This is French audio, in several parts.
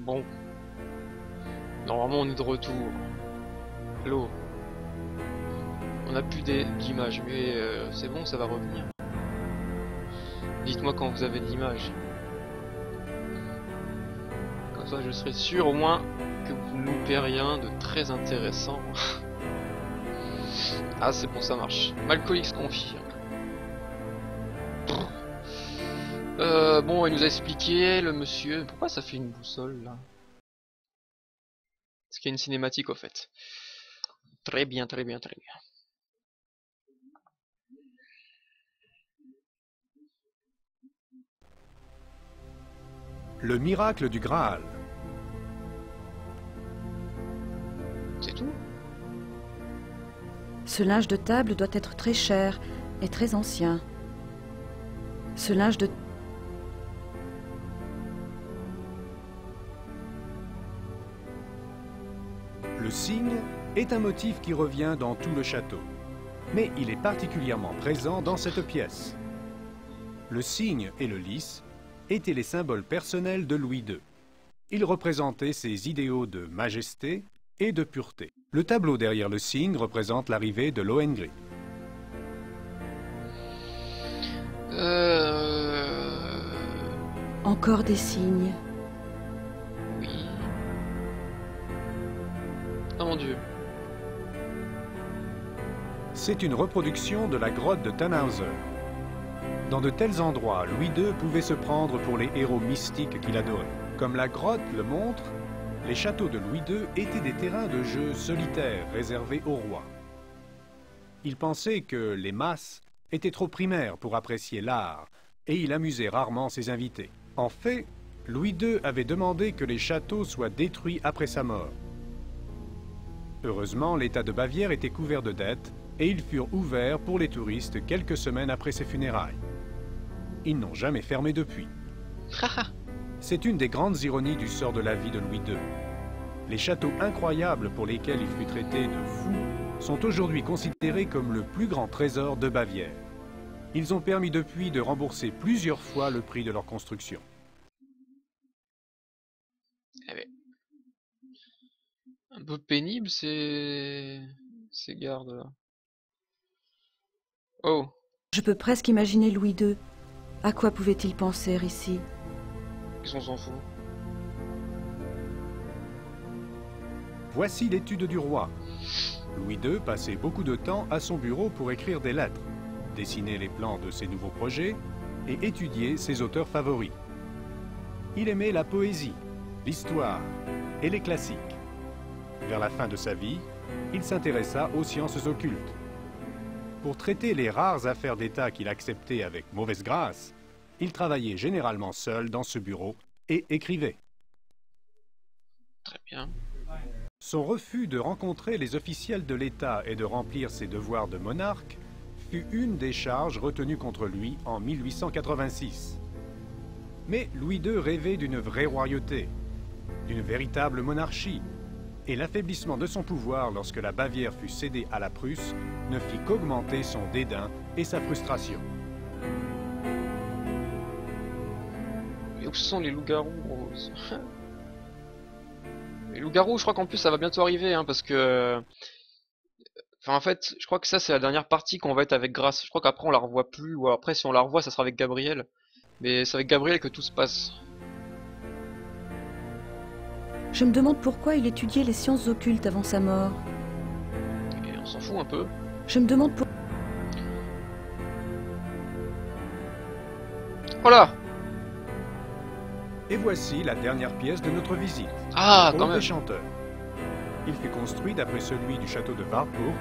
Bon. Normalement on est de retour. Hello. On a plus d'images, mais c'est bon, ça va revenir. Dites-moi quand vous avez de l'image. Comme ça je serai sûr au moins que vous ne loupez rien de très intéressant. Ah c'est bon, ça marche. Malcolix confirme. Bon, il nous a expliqué, le monsieur... Pourquoi ça fait une boussole là? Est-ce qu'il y a une cinématique au fait? Très bien, très bien, très bien. Le miracle du Graal. C'est tout? Ce linge de table doit être très cher et très ancien. Ce linge de... Le cygne est un motif qui revient dans tout le château, mais il est particulièrement présent dans cette pièce. Le cygne et le lys étaient les symboles personnels de Louis II. Ils représentaient ses idéaux de majesté et de pureté. Le tableau derrière le cygne représente l'arrivée de Lohengrin. Encore des signes. Oui. Oh mon dieu. C'est une reproduction de la grotte de Tannhauser. Dans de tels endroits, Louis II pouvait se prendre pour les héros mystiques qu'il adorait. Comme la grotte le montre, les châteaux de Louis II étaient des terrains de jeu solitaires réservés aux rois. Il pensait que les masses étaient trop primaires pour apprécier l'art, et il amusait rarement ses invités. En fait, Louis II avait demandé que les châteaux soient détruits après sa mort. Heureusement, l'État de Bavière était couvert de dettes, et ils furent ouverts pour les touristes quelques semaines après ses funérailles. Ils n'ont jamais fermé depuis. C'est une des grandes ironies du sort de la vie de Louis II. Les châteaux incroyables pour lesquels il fut traité de fou sont aujourd'hui considérés comme le plus grand trésor de Bavière. Ils ont permis depuis de rembourser plusieurs fois le prix de leur construction. Un peu pénible ces gardes là. Oh. Je peux presque imaginer Louis II. À quoi pouvait-il penser ici? Qu'est-ce qu'on s'en fout? Voici l'étude du roi. Louis II passait beaucoup de temps à son bureau pour écrire des lettres, dessiner les plans de ses nouveaux projets et étudier ses auteurs favoris. Il aimait la poésie, l'histoire et les classiques. Vers la fin de sa vie, il s'intéressa aux sciences occultes. Pour traiter les rares affaires d'État qu'il acceptait avec mauvaise grâce, il travaillait généralement seul dans ce bureau et écrivait. Très bien. Son refus de rencontrer les officiels de l'État et de remplir ses devoirs de monarque fut une des charges retenues contre lui en 1886. Mais Louis II rêvait d'une vraie royauté, d'une véritable monarchie, et l'affaiblissement de son pouvoir lorsque la Bavière fut cédée à la Prusse ne fit qu'augmenter son dédain et sa frustration. Et où sont les loups-garous roses? Les loups-garous, je crois qu'en plus ça va bientôt arriver, hein, parce que... Enfin en fait, je crois que ça c'est la dernière partie qu'on va être avec Grace. Je crois qu'après on la revoit plus, ou après si on la revoit ça sera avec Gabriel. Mais c'est avec Gabriel que tout se passe. Je me demande pourquoi il étudiait les sciences occultes avant sa mort. Et on s'en fout un peu. Je me demande pour... Voilà. Et voici la dernière pièce de notre visite. Ah, Le quand hall même. des chanteurs. Il fut construit d'après celui du château de Wartburg,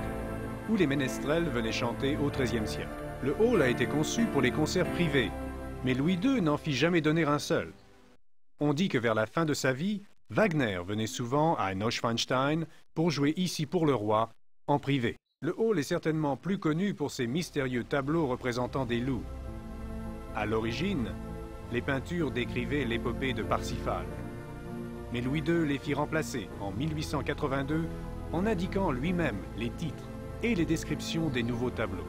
où les ménestrels venaient chanter au XIIIe siècle. Le hall a été conçu pour les concerts privés, mais Louis II n'en fit jamais donner un seul. On dit que vers la fin de sa vie, Wagner venait souvent à Neuschwanstein pour jouer ici pour le roi, en privé. Le hall est certainement plus connu pour ses mystérieux tableaux représentant des loups. À l'origine, les peintures décrivaient l'épopée de Parsifal. Mais Louis II les fit remplacer en 1882 en indiquant lui-même les titres et les descriptions des nouveaux tableaux.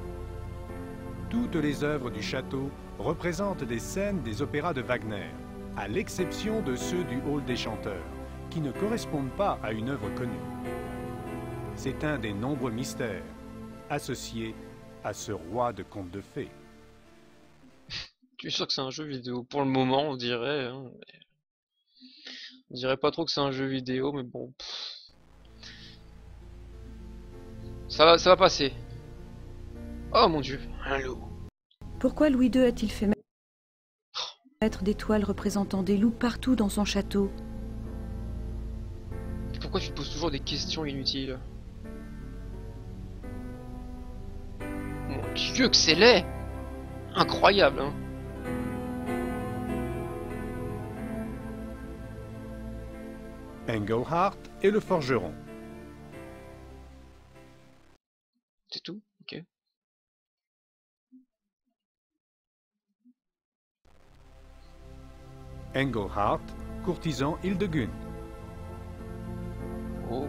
Toutes les œuvres du château représentent des scènes des opéras de Wagner, à l'exception de ceux du hall des chanteurs, qui ne correspondent pas à une œuvre connue. C'est un des nombreux mystères associés à ce roi de contes de fées. Tu es sûr que c'est un jeu vidéo? Pour le moment, on dirait. Hein, on dirait pas trop que c'est un jeu vidéo, mais bon. Ça va passer. Oh mon dieu, un loup. Pourquoi Louis II a-t-il fait mettre des toiles représentant des loups partout dans son château? Pourquoi tu te poses toujours des questions inutiles? Mon dieu que c'est laid! Incroyable, hein. Engelhart et le forgeron. C'est tout? Ok. Engelhart, courtisan Hildegund. Oh.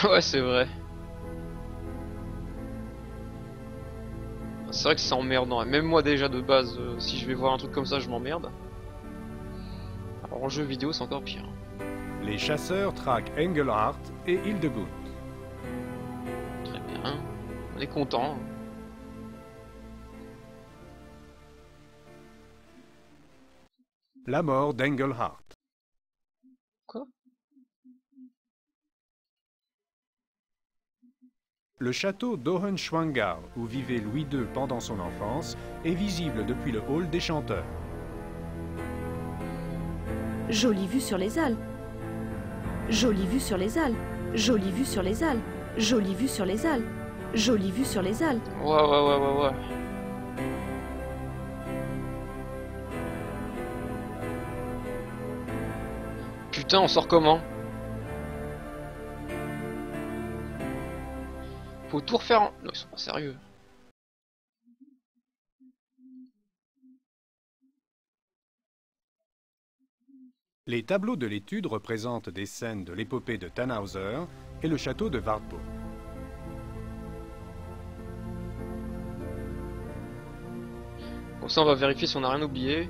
Ouais, c'est vrai. C'est vrai que c'est emmerdant. Même moi déjà de base, si je vais voir un truc comme ça, je m'emmerde. Alors en jeu vidéo, c'est encore pire. Les chasseurs traquent Engelhart et Hildegund. Très bien. On est content. La mort d'Engelhart. Quoi? Le château d'Hohenschwangau, où vivait Louis II pendant son enfance, est visible depuis le hall des chanteurs. Jolie vue sur les Alpes. Jolie vue sur les Alpes. Jolie vue sur les Alpes. Jolie vue sur les Alpes. Jolie vue sur les Alpes. Ouais. Putain, on sort comment? Faut tout refaire en... Non, ils sont pas sérieux. Les tableaux de l'étude représentent des scènes de l'épopée de Tannhauser et le château de Wartburg. Bon, ça, on va vérifier si on n'a rien oublié.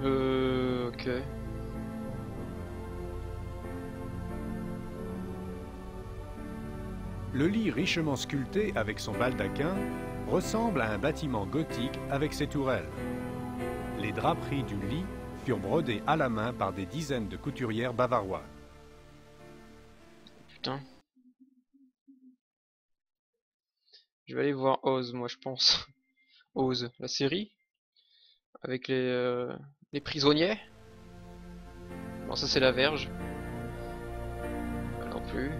Ok. Le lit richement sculpté avec son baldaquin ressemble à un bâtiment gothique avec ses tourelles. Les draperies du lit furent brodées à la main par des dizaines de couturières bavaroises. Putain. Je vais aller voir Oz, moi, je pense. Oz, la série. Avec les prisonniers. Bon, ça, c'est la Verge. Pas non plus.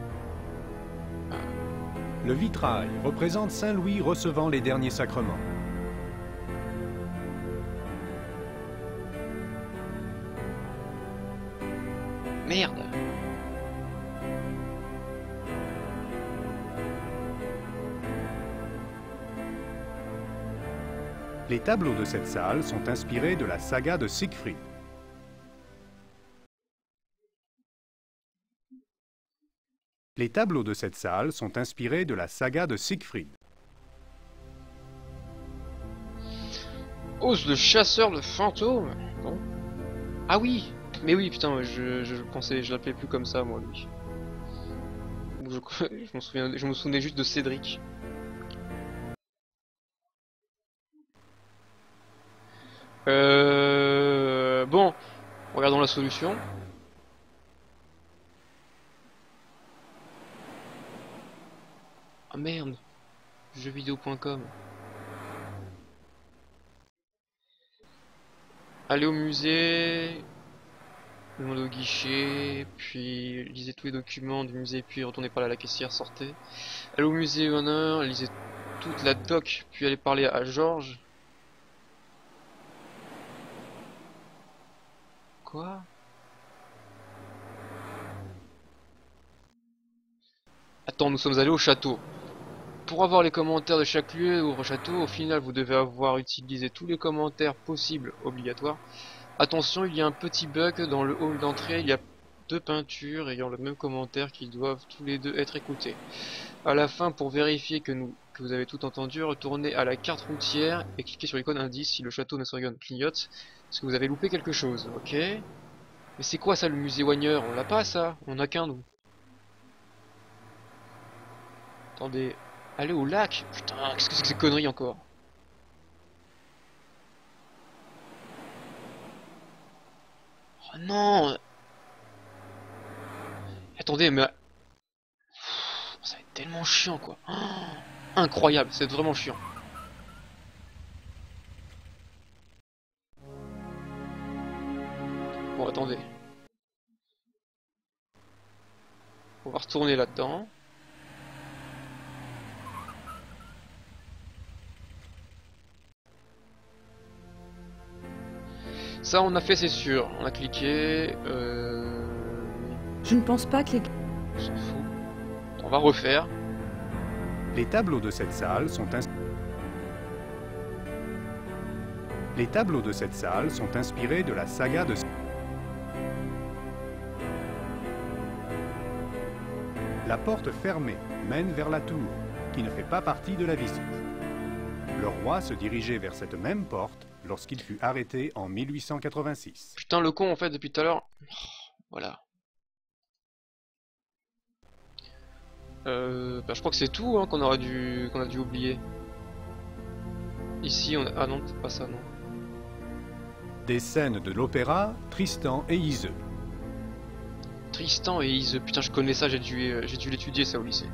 Le vitrail représente Saint Louis recevant les derniers sacrements. Merde. Les tableaux de cette salle sont inspirés de la saga de Siegfried. Les tableaux de cette salle sont inspirés de la saga de Siegfried. Oz, le chasseur de fantômes. Bon. Ah oui. Mais oui, putain, je pensais, je l'appelais plus comme ça, moi, lui. Je me souvenais juste de Cédric. Bon, regardons la solution. Ah merde, jeuxvideo.com. Allez au musée, demandez au guichet, puis lisez tous les documents du musée, puis retournez parler à la caissière, sortez. Allez au musée honneur, lisez toute la doc, puis allez parler à Georges. Quoi? Attends, nous sommes allés au château. Pour avoir les commentaires de chaque lieu ou château, au final vous devez avoir utilisé tous les commentaires possibles obligatoires. Attention, il y a un petit bug dans le hall d'entrée, il y a deux peintures ayant le même commentaire qui doivent tous les deux être écoutés. À la fin, pour vérifier que vous avez tout entendu, retournez à la carte routière et cliquez sur l'icône indice si le château Nasrion clignote, parce que vous avez loupé quelque chose, ok? Mais c'est quoi ça le musée Wagner? On l'a pas ça? On a qu'un nous. Attendez, allez au lac? Putain, qu'est-ce que c'est que ces conneries encore? Oh non! Attendez, mais... Ça va être tellement chiant quoi. Oh, incroyable, c'est vraiment chiant. Bon, attendez. On va retourner là-dedans. Ça, on a fait, c'est sûr. On a cliqué. Je ne pense pas que les... On s'en fout. On va refaire. Les tableaux de cette salle sont Les tableaux de cette salle sont inspirés de la saga de... La porte fermée mène vers la tour, qui ne fait pas partie de la visite. Le roi se dirigeait vers cette même porte lorsqu'il fut arrêté en 1886. Putain, le con, en fait, depuis tout à l'heure. Voilà. Bah, je crois que c'est tout hein, qu'on a dû oublier. Ici, on a... Ah non, c'est pas ça, non. Des scènes de l'opéra Tristan et Iseult. Tristan et Iseult, putain, je connais ça, j'ai dû l'étudier ça au lycée.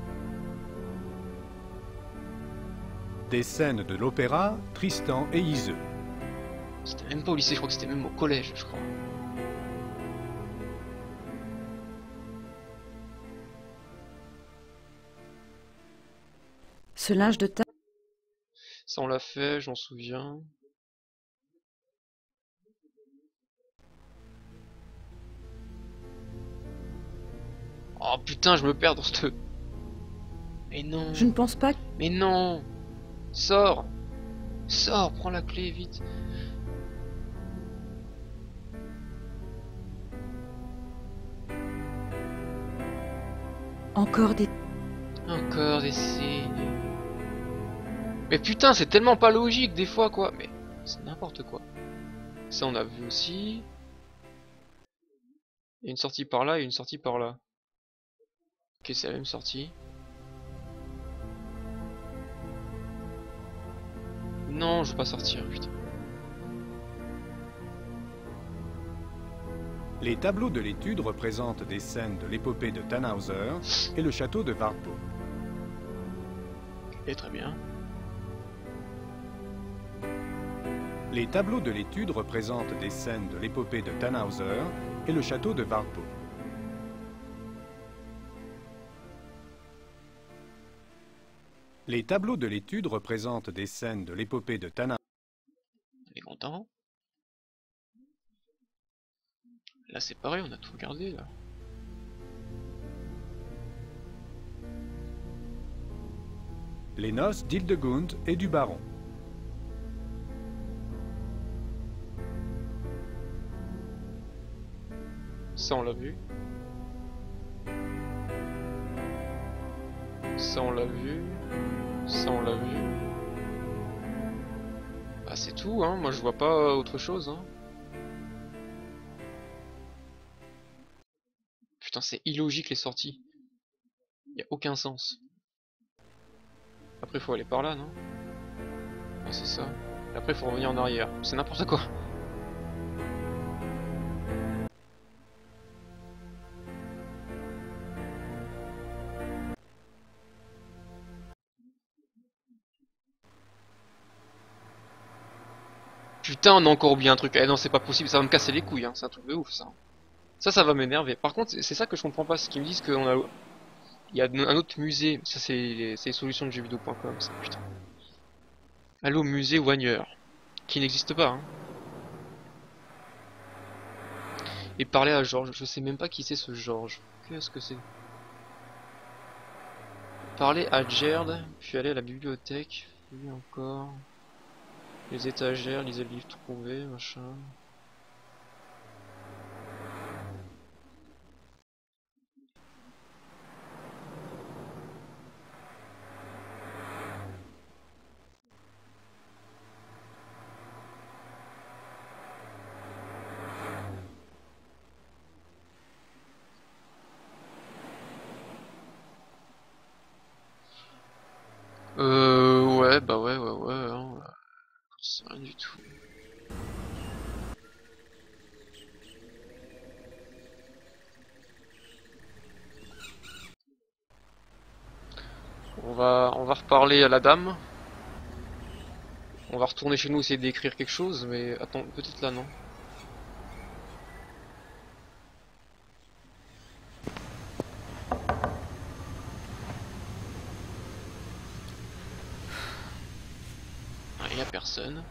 Des scènes de l'opéra Tristan et Iseult. C'était même pas au lycée, je crois que c'était même au collège, je crois. Ce linge de table... Ça on l'a fait, j'en souviens. Oh putain, je me perds dans cette... Mais non. Je ne pense pas... Mais non. Sors. Sors, prends la clé vite. Encore des... Encore des signes. Mais putain, c'est tellement pas logique des fois quoi. Mais c'est n'importe quoi. Ça on a vu aussi. Il y a une sortie par là et une sortie par là. Ok, c'est la même sortie. Non, je veux pas sortir, putain. Les tableaux de l'étude représentent des scènes de l'épopée de Tannhauser et le château de Wartburg. Et très bien. Les tableaux de l'étude représentent des scènes de l'épopée de Tannhauser et le château de Wartburg. Les tableaux de l'étude représentent des scènes de l'épopée de Tannhauser. On est content. Là c'est pareil, on a tout regardé là. Les noces d'Hildegund et du baron. Ça on l'a vu. Ça on l'a vu. Ça on l'a vu. Bah c'est tout hein, moi je vois pas autre chose hein. Putain c'est illogique les sorties. Y a aucun sens. Après faut aller par là non? Ah c'est ça. Et après faut revenir en arrière. C'est n'importe quoi. Putain, on a encore oublié un truc. Eh non, c'est pas possible, ça va me casser les couilles, hein. C'est un truc de ouf, ça. Ça va m'énerver. Par contre, c'est ça que je comprends pas, c'est qu'ils me disent qu'on a... Il y a un autre musée. Ça, c'est les solutions de jeuxvideo.com, ça, putain. Allô, musée Wagner. Qui n'existe pas, hein. Et parler à Georges. Je sais même pas qui c'est ce Georges. Qu'est-ce que c'est? Parler à Gerd, puis aller à la bibliothèque. Fouiller encore. Les étagères, lisez le livre trouvé, machin. ouais, hein, c'est rien du tout. On va reparler à la dame. On va retourner chez nous essayer d'écrire quelque chose, mais attends, peut-être là non. Il n'y a personne.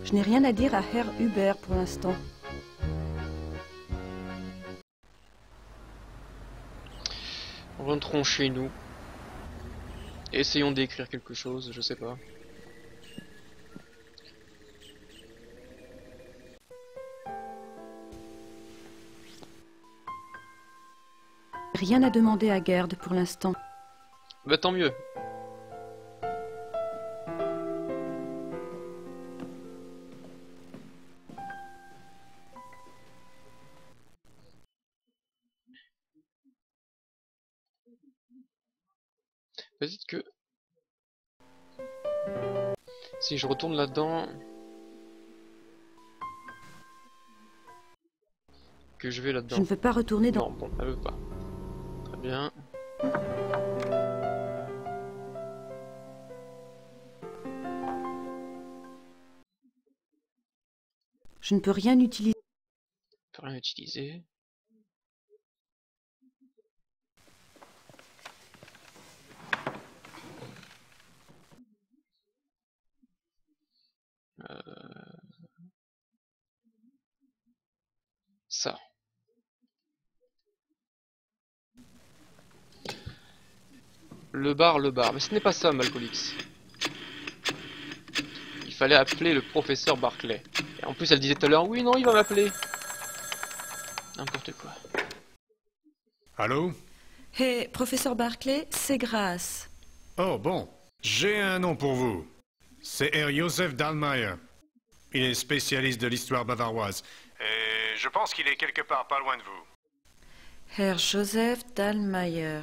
Je n'ai rien à dire à Herr Hubert pour l'instant. Rentrons chez nous. Essayons d'écrire quelque chose, je sais pas. Rien à demander à Gerd pour l'instant. Bah tant mieux. Peut-être que... si je retourne là-dedans... que je vais Je là-dedans. ne veux pas retourner dans... Non, bon, elle veut pas. Très bien. Je ne peux rien utiliser. Je peux rien utiliser. Ça. Le bar. Mais ce n'est pas ça, Malcolix. Il fallait appeler le professeur Barclay. Et en plus, elle disait tout à l'heure, oui, non, il va m'appeler. N'importe quoi. Allô? Hé, professeur Barclay, c'est Grace. Oh, bon. J'ai un nom pour vous. C'est Herr Joseph Dahlmeier. Il est spécialiste de l'histoire bavaroise. Et je pense qu'il est quelque part pas loin de vous. Herr Joseph Dahlmeier.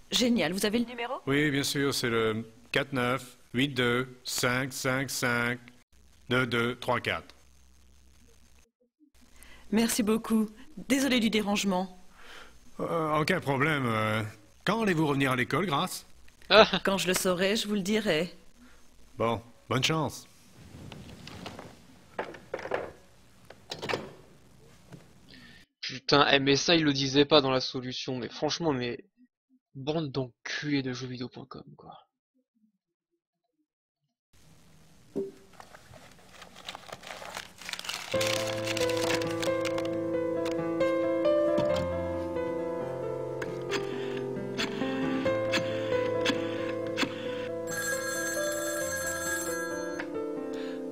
Génial, vous avez le numéro? Oui, bien sûr, c'est le 49-82-555-2234. Merci beaucoup. Désolé du dérangement. Aucun problème. Quand allez-vous revenir à l'école, Grace? Quand je le saurai, je vous le dirai. Bon, bonne chance. Putain, mais ça, il le disait pas dans la solution. Mais franchement, mais... bande d'enculés de jeuxvideo.com, quoi.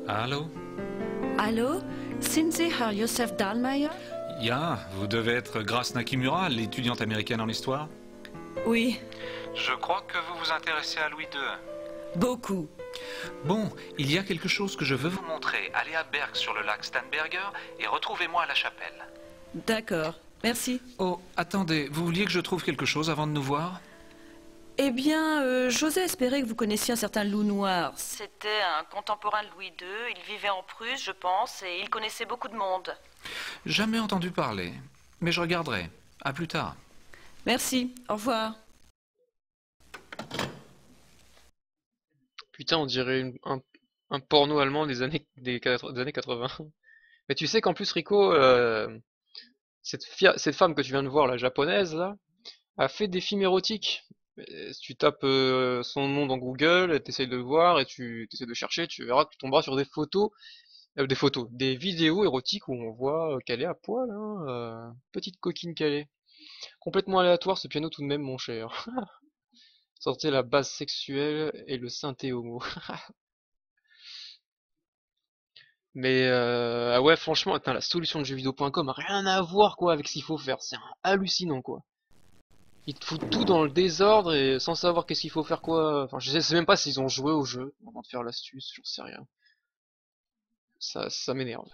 Allô? Allô? Sind Sie Herr Joseph Dahlmeier? Ya, vous devez être Grace Nakimura, l'étudiante américaine en histoire? Oui, Je crois que vous vous intéressez à Louis II. beaucoup. Bon, il y a quelque chose que je veux vous montrer. Allez à Berg sur le lac Starnberger et retrouvez-moi à la chapelle. D'accord, merci. Oh, attendez, vous vouliez que je trouve quelque chose avant de nous voir? Eh bien, j'osais espérer que vous connaissiez un certain loup noir. C'était un contemporain de Louis II, il vivait en Prusse, je pense, et il connaissait beaucoup de monde. Jamais entendu parler, mais je regarderai. À plus tard. Merci, au revoir. Putain, on dirait un porno allemand des années, des années 80. Mais tu sais qu'en plus, Rico, cette femme que tu viens de voir, la japonaise, là, a fait des films érotiques. Si tu tapes son nom dans Google, et t'essayes de le voir, et tu essaies de chercher, tu verras que tu tomberas sur des vidéos érotiques où on voit qu'elle est à poil, hein, petite coquine qu'elle est. Complètement aléatoire ce piano tout de même, mon cher. Sortez la base sexuelle et le synthé homo. Mais ah ouais, franchement, attends, la solution de jeuxvideo.com a rien à voir quoi avec ce qu'il faut faire. C'est hallucinant quoi. Ils te foutent tout dans le désordre et sans savoir qu'est-ce qu'il faut faire quoi. Enfin, je sais même pas s'ils ont joué au jeu avant de faire l'astuce, j'en sais rien. Ça m'énerve.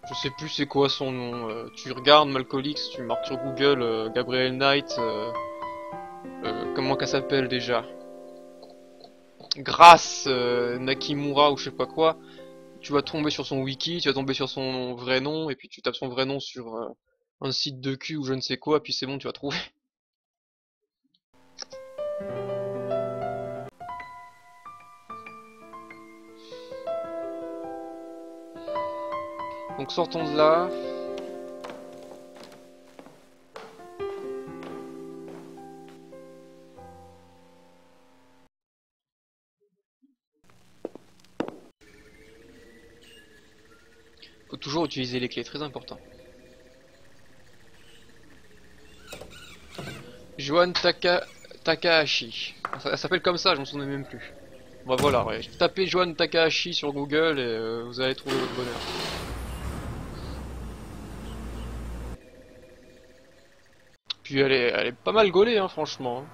Je sais plus c'est quoi son nom. Tu regardes Malcolix, tu marques sur Google Gabriel Knight. Comment qu'elle s'appelle déjà? Grace Nakimura ou je sais pas quoi. Tu vas tomber sur son wiki, tu vas tomber sur son vrai nom, et puis tu tapes son vrai nom sur un site de cul ou je ne sais quoi, puis c'est bon, tu vas trouver. Donc sortons de là. Faut toujours utiliser les clés, très important. Joan Takahashi. Elle s'appelle comme ça, je m'en souviens même plus. Bah voilà, ouais. Tapez Joan Takahashi sur Google et vous allez trouver votre bonheur. Puis elle est pas mal gaulée, hein, franchement.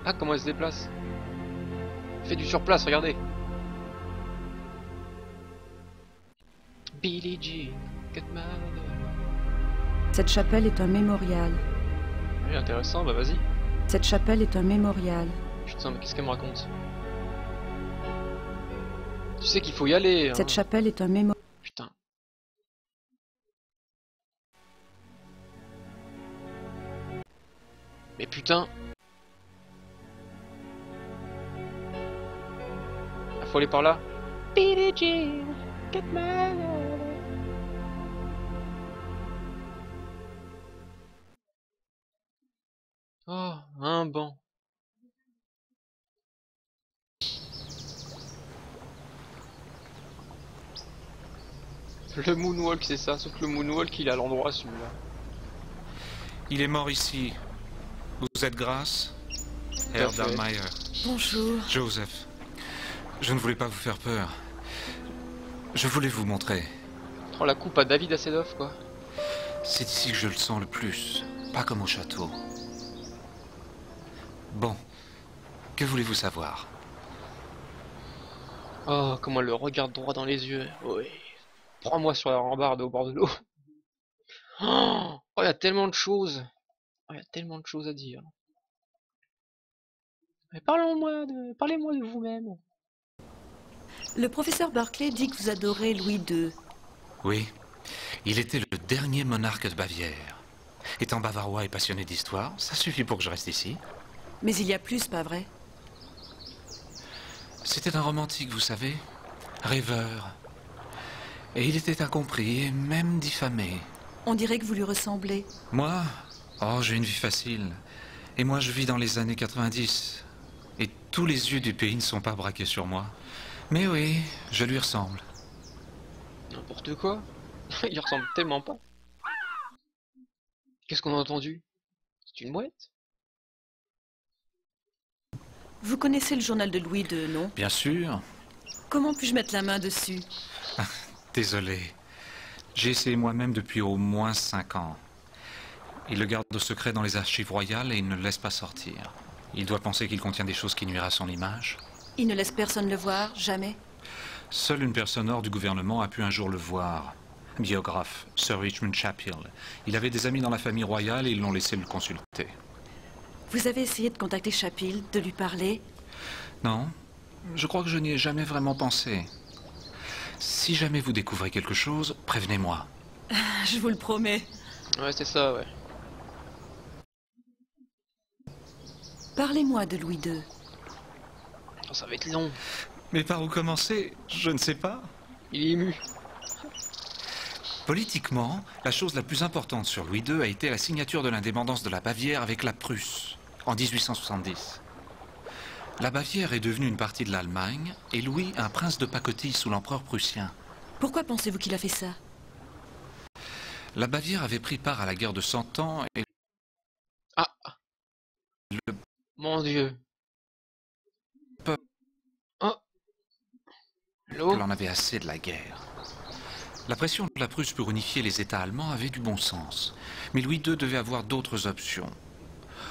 Ah, comment elle se déplace? Elle fait du surplace, regardez. Billie Jean, get mad. Cette chapelle est un mémorial. Oui, intéressant, bah vas-y. Cette chapelle est un mémorial. Putain, mais qu'est-ce qu'elle me raconte? Tu sais qu'il faut y aller, hein. Cette chapelle est un mémorial. Putain. Mais putain. Il faut aller par là. Billie Jean, get mad. Oh, un banc. Le moonwalk, c'est ça, sauf que le moonwalk, il est à l'endroit celui-là. Il est mort ici. Vous êtes Grace? Herr Dahlmeier. Bonjour. Joseph. Je ne voulais pas vous faire peur. Je voulais vous montrer. Oh, la coupe à David Assedoff, quoi. C'est ici que je le sens le plus. Pas comme au château. Bon. Que voulez-vous savoir? Oh, comment elle le regarde droit dans les yeux. Oui. Prends-moi sur la rambarde au bord de l'eau. Oh, il y a tellement de choses. Oh, il y a tellement de choses à dire. Mais parlez-moi de vous-même. Le professeur Barclay dit que vous adorez Louis II. Oui. Il était le dernier monarque de Bavière. Étant bavarois et passionné d'histoire, ça suffit pour que je reste ici. Mais il y a plus, pas vrai? C'était un romantique, vous savez. Rêveur. Et il était incompris et même diffamé. On dirait que vous lui ressemblez. Moi? Oh, j'ai une vie facile. Et moi, je vis dans les années 90. Et tous les yeux du pays ne sont pas braqués sur moi. Mais oui, je lui ressemble. N'importe quoi. Il ressemble tellement pas. Qu'est-ce qu'on a entendu? C'est une mouette? Vous connaissez le journal de Louis II, non? Bien sûr. Comment puis-je mettre la main dessus? Désolé. J'ai essayé moi-même depuis au moins 5 ans. Il le garde au secret dans les archives royales et il ne le laisse pas sortir. Il doit penser qu'il contient des choses qui nuiront à son image. Il ne laisse personne le voir, jamais? Seule une personne hors du gouvernement a pu un jour le voir. Biographe, Sir Richmond Chapel. Il avait des amis dans la famille royale et ils l'ont laissé le consulter. Vous avez essayé de contacter Chapil, de lui parler? Non, je crois que je n'y ai jamais vraiment pensé. Si jamais vous découvrez quelque chose, prévenez-moi. Je vous le promets. Ouais, c'est ça, ouais. Parlez-moi de Louis II. Oh, ça va être long. Mais par où commencer? Je ne sais pas. Il est ému. Politiquement, la chose la plus importante sur Louis II a été la signature de l'indépendance de la Bavière avec la Prusse, en 1870. La Bavière est devenue une partie de l'Allemagne, et Louis un prince de pacotille sous l'empereur prussien. Pourquoi pensez-vous qu'il a fait ça? La Bavière avait pris part à la guerre de 100 ans et Ah, le mon Dieu. peuple Oh. L'eau. en avait assez de la guerre. La pression de la Prusse pour unifier les États allemands avait du bon sens. Mais Louis II devait avoir d'autres options.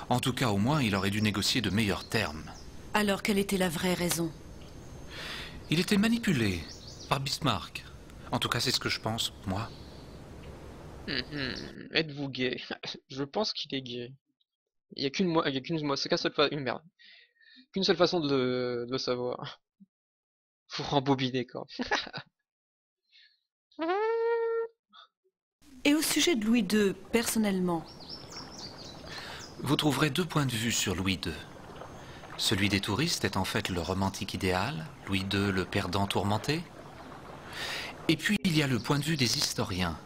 En tout cas, au moins, il aurait dû négocier de meilleurs termes. Alors, quelle était la vraie raison? Il était manipulé par Bismarck. En tout cas, c'est ce que je pense, moi. Êtes-vous gay? Je pense qu'il est gay. Il y a c'est qu'une seule façon de le savoir. Faut rembobiner quoi. Et au sujet de Louis II, personnellement? Vous trouverez deux points de vue sur Louis II. Celui des touristes est en fait le romantique idéal, Louis II le perdant tourmenté. Et puis il y a le point de vue des historiens.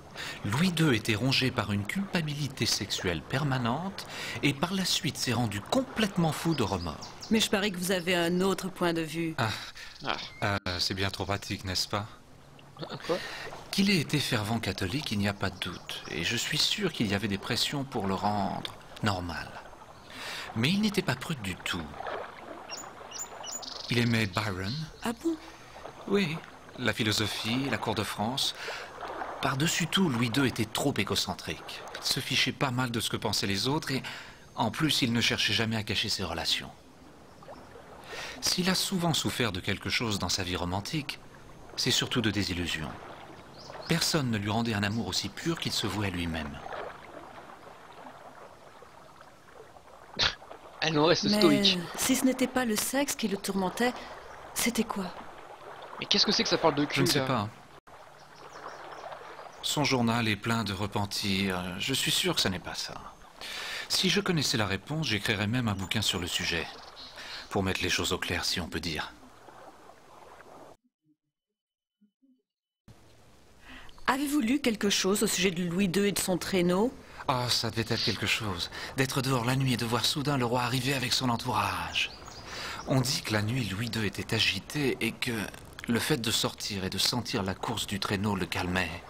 Louis II était rongé par une culpabilité sexuelle permanente et par la suite s'est rendu complètement fou de remords. Mais je parie que vous avez un autre point de vue. C'est bien trop pratique, n'est-ce pas? Quoi? Qu'il ait été fervent catholique, il n'y a pas de doute. Et je suis sûr qu'il y avait des pressions pour le rendre normal. Mais il n'était pas prude du tout. Il aimait Byron. Ah bon? Oui, la philosophie, la cour de France. Par-dessus tout, Louis II était trop égocentrique. Il se fichait pas mal de ce que pensaient les autres et, en plus, il ne cherchait jamais à cacher ses relations. S'il a souvent souffert de quelque chose dans sa vie romantique, c'est surtout de désillusions. Personne ne lui rendait un amour aussi pur qu'il se vouait à lui-même. Elle non reste Mais stoïque. si ce n'était pas le sexe qui le tourmentait, c'était quoi? Mais qu'est-ce que c'est que ça parle de cul Je ne sais là? pas. Son journal est plein de repentir. Je suis sûr que ce n'est pas ça. Si je connaissais la réponse, j'écrirais même un bouquin sur le sujet. Pour mettre les choses au clair, si on peut dire. Avez-vous lu quelque chose au sujet de Louis II et de son traîneau? Ah, ça devait être quelque chose. D'être dehors la nuit et de voir soudain le roi arriver avec son entourage. On dit que la nuit, Louis II était agité et que le fait de sortir et de sentir la course du traîneau le calmait.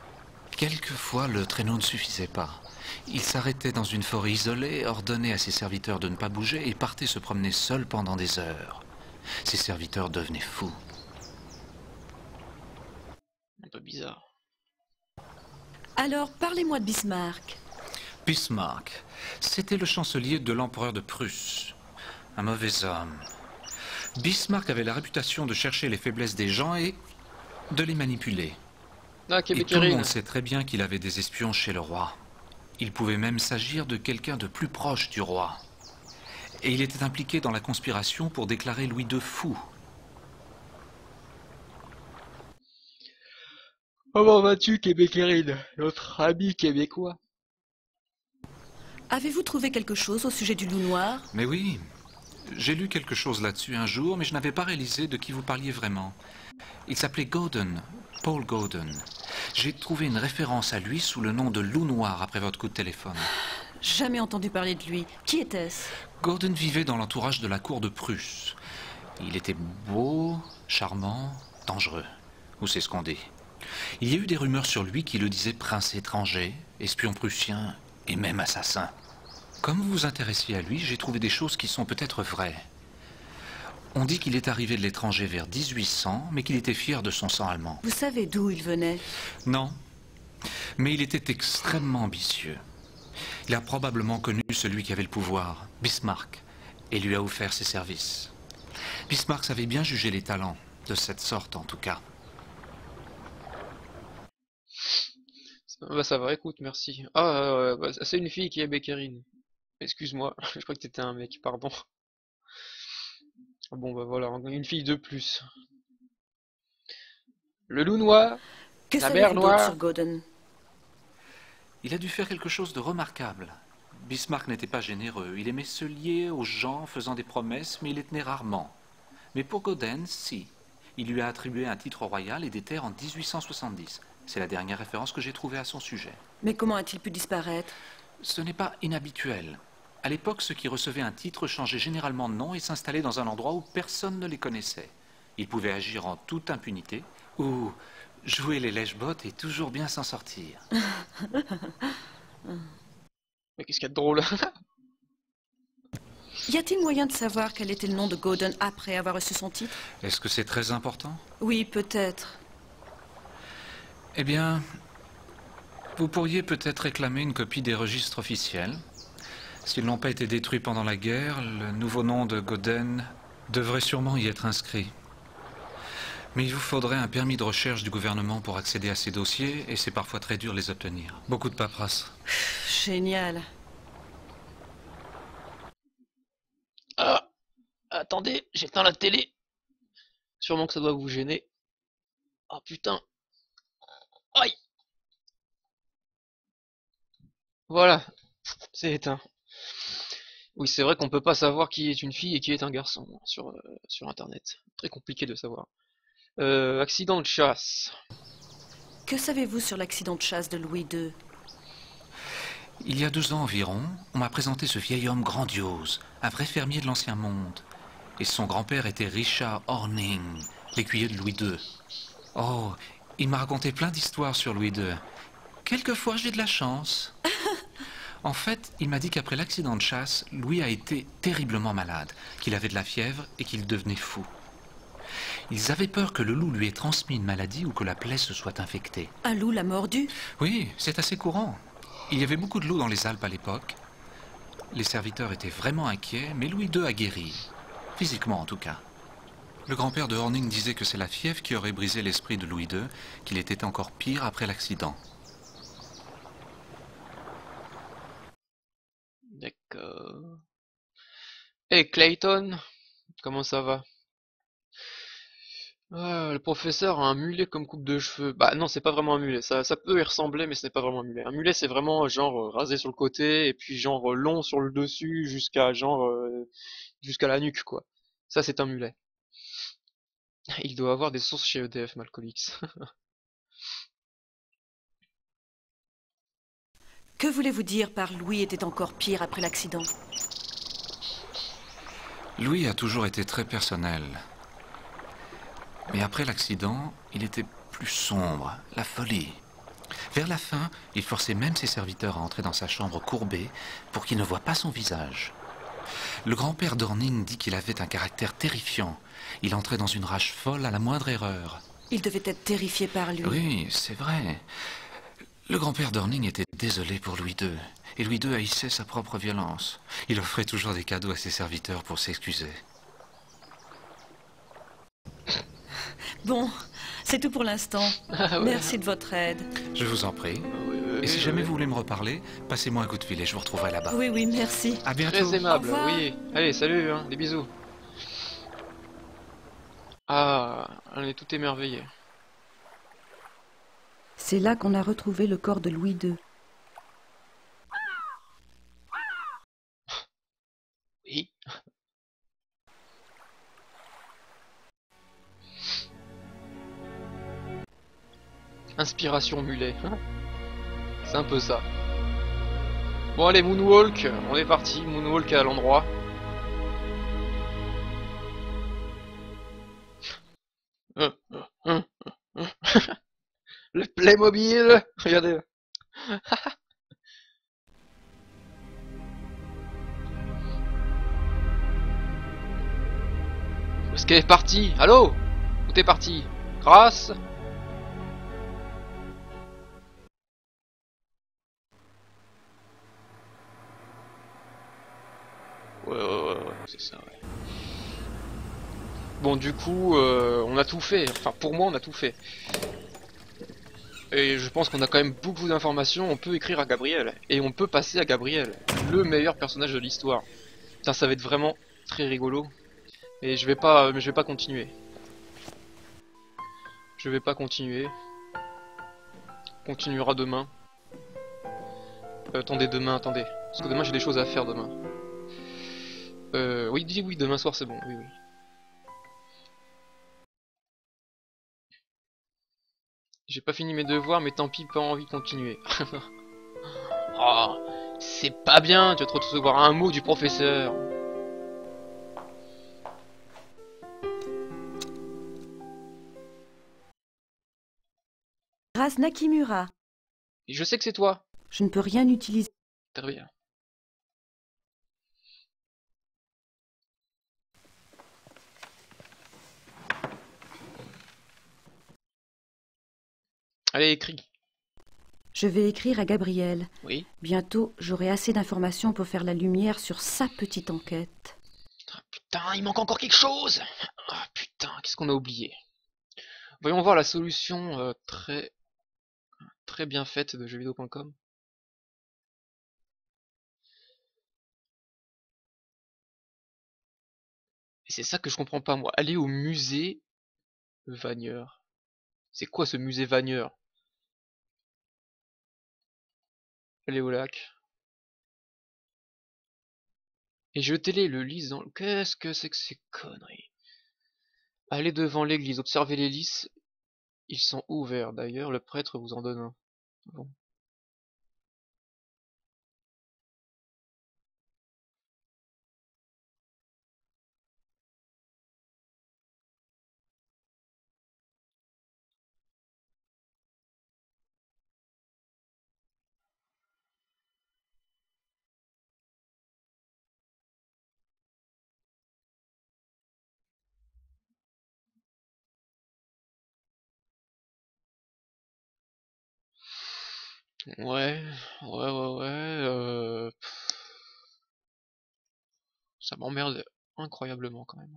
Quelquefois, le traîneau ne suffisait pas. Il s'arrêtait dans une forêt isolée, ordonnait à ses serviteurs de ne pas bouger et partait se promener seul pendant des heures. Ses serviteurs devenaient fous. Un peu bizarre. Alors, parlez-moi de Bismarck. Bismarck, c'était le chancelier de l'empereur de Prusse. Un mauvais homme. Bismarck avait la réputation de chercher les faiblesses des gens et de les manipuler. Ah, Et tout le Québécois. monde sait très bien qu'il avait des espions chez le roi. Il pouvait même s'agir de quelqu'un de plus proche du roi. Et il était impliqué dans la conspiration pour déclarer Louis II fou. Comment vas-tu, Québécois? Notre ami québécois. Avez-vous trouvé quelque chose au sujet du loup noir? Mais oui, j'ai lu quelque chose là-dessus un jour, mais je n'avais pas réalisé de qui vous parliez vraiment. Il s'appelait Gaudon, Paul Gaudon. J'ai trouvé une référence à lui sous le nom de loup noir après votre coup de téléphone. Jamais entendu parler de lui. Qui était-ce? Gaudon vivait dans l'entourage de la cour de Prusse. Il était beau, charmant, dangereux. Ou c'est ce qu'on dit. Il y a eu des rumeurs sur lui qui le disaient prince étranger, espion prussien et même assassin. Comme vous vous intéressiez à lui, j'ai trouvé des choses qui sont peut-être vraies. On dit qu'il est arrivé de l'étranger vers 1800, mais qu'il était fier de son sang allemand. Vous savez d'où il venait? Non, mais il était extrêmement ambitieux. Il a probablement connu celui qui avait le pouvoir, Bismarck, et lui a offert ses services. Bismarck savait bien juger les talents, de cette sorte en tout cas. Bah ça va, écoute, merci. Ah, bah, c'est une fille qui est Becquerine. Excuse-moi, je crois que t'étais un mec, pardon. Bon bah voilà, une fille de plus. Le loup noir, Que la mer savez-vous d'autre noire. sur Gaudon? Il a dû faire quelque chose de remarquable. Bismarck n'était pas généreux. Il aimait se lier aux gens en faisant des promesses, mais il les tenait rarement. Mais pour Gaudin, si. Il lui a attribué un titre royal et des terres en 1870. C'est la dernière référence que j'ai trouvée à son sujet. Mais comment a-t-il pu disparaître? Ce n'est pas inhabituel. À l'époque, ceux qui recevaient un titre changeaient généralement de nom et s'installaient dans un endroit où personne ne les connaissait. Ils pouvaient agir en toute impunité ou jouer les lèche-bottes et toujours bien s'en sortir. Mais qu'est-ce qu'il y a de drôle? Y a-t-il moyen de savoir quel était le nom de Gaudon après avoir reçu son titre? Est-ce que c'est très important? Oui, peut-être. Eh bien, vous pourriez peut-être réclamer une copie des registres officiels. S'ils n'ont pas été détruits pendant la guerre, le nouveau nom de Goden devrait sûrement y être inscrit. Mais il vous faudrait un permis de recherche du gouvernement pour accéder à ces dossiers, et c'est parfois très dur de les obtenir. Beaucoup de paperasse. Génial. Ah, attendez, j'éteins la télé. Sûrement que ça doit vous gêner. Oh putain. Aïe. Voilà, c'est éteint. Oui, c'est vrai qu'on peut pas savoir qui est une fille et qui est un garçon sur Internet. Très compliqué de savoir. Accident de chasse. Que savez-vous sur l'accident de chasse de Louis II? Il y a 2 ans environ, on m'a présenté ce vieil homme grandiose, un vrai fermier de l'ancien monde. Et son grand-père était Richard Horning, l'écuyer de Louis II. Oh, il m'a raconté plein d'histoires sur Louis II. Quelquefois, j'ai de la chance. En fait, il m'a dit qu'après l'accident de chasse, Louis a été terriblement malade, qu'il avait de la fièvre et qu'il devenait fou. Ils avaient peur que le loup lui ait transmis une maladie ou que la plaie se soit infectée. Un loup l'a mordu? Oui, c'est assez courant. Il y avait beaucoup de loups dans les Alpes à l'époque. Les serviteurs étaient vraiment inquiets, mais Louis II a guéri. Physiquement, en tout cas. Le grand-père de Horning disait que c'est la fièvre qui aurait brisé l'esprit de Louis II, qu'il était encore pire après l'accident. D'accord. Hey Clayton, comment ça va? Ah, le professeur a un mulet comme coupe de cheveux. Bah non, c'est pas vraiment un mulet. Ça peut y ressembler, mais ce n'est pas vraiment un mulet. Un mulet, c'est vraiment genre rasé sur le côté et puis genre long sur le dessus jusqu'à genre jusqu'à la nuque quoi. Ça, c'est un mulet. Il doit avoir des sources chez EDF, Malcolix. Que voulez-vous dire par Louis était encore pire après l'accident? Louis a toujours été très personnel. Mais après l'accident, il était plus sombre, la folie. Vers la fin, il forçait même ses serviteurs à entrer dans sa chambre courbée pour qu'ils ne voient pas son visage. Le grand-père d'Orning dit qu'il avait un caractère terrifiant. Il entrait dans une rage folle à la moindre erreur. Il devait être terrifié par lui. Oui, c'est vrai. Le grand-père d'Orning était désolé pour Louis II. Et Louis II haïssait sa propre violence. Il offrait toujours des cadeaux à ses serviteurs pour s'excuser. Bon, c'est tout pour l'instant. Ah ouais. Merci de votre aide. Je vous en prie. Oui, oui, Et si oui, jamais oui. vous voulez me reparler, passez-moi un coup de fil et je vous retrouverai là-bas. Oui, oui, merci. À bientôt. Très aimable, Au revoir. oui. Allez, salut, hein, des bisous. Ah, on est tout émerveillé. C'est là qu'on a retrouvé le corps de Louis II. Oui. Inspiration mulet. Hein. C'est un peu ça. Bon allez, Moonwalk, on est parti. Moonwalk à l'endroit. Hein, hein, hein, hein. Le Playmobil. Regardez. Où est-ce qu'elle est partie? Allô? Où t'es parti? Grâce? Ouais, c'est ça, ouais. Bon, du coup, on a tout fait. Enfin, pour moi, on a tout fait. Et je pense qu'on a quand même beaucoup d'informations. On peut écrire à Gabriel. Et on peut passer à Gabriel. Le meilleur personnage de l'histoire. Ça va être vraiment très rigolo. Et je vais pas continuer. Je vais pas continuer. On continuera demain. Attendez, demain, attendez. Parce que demain, j'ai des choses à faire demain. Oui, dis oui, demain soir, c'est bon. Oui, oui. J'ai pas fini mes devoirs, mais tant pis, pas envie de continuer. Oh, c'est pas bien, tu vas te recevoir un mot du professeur. Raz Nakimura. Et je sais que c'est toi. Je ne peux rien utiliser. Très bien. Allez, écris. Je vais écrire à Gabriel. Oui. Bientôt, j'aurai assez d'informations pour faire la lumière sur sa petite enquête. Ah, putain, il manque encore quelque chose. Ah putain, qu'est-ce qu'on a oublié? Voyons voir la solution très bien faite de jeuxvideo.com. Et c'est ça que je comprends pas moi. Aller au musée Vagneur. C'est quoi ce musée Vagneur? Aller au lac. Et jetez-les, le lys dans le... Qu'est-ce que c'est que ces conneries? Allez devant l'église, observez les lys. Ils sont ouverts. D'ailleurs, le prêtre vous en donne un. Bon. Ouais, ça m'emmerde incroyablement quand même.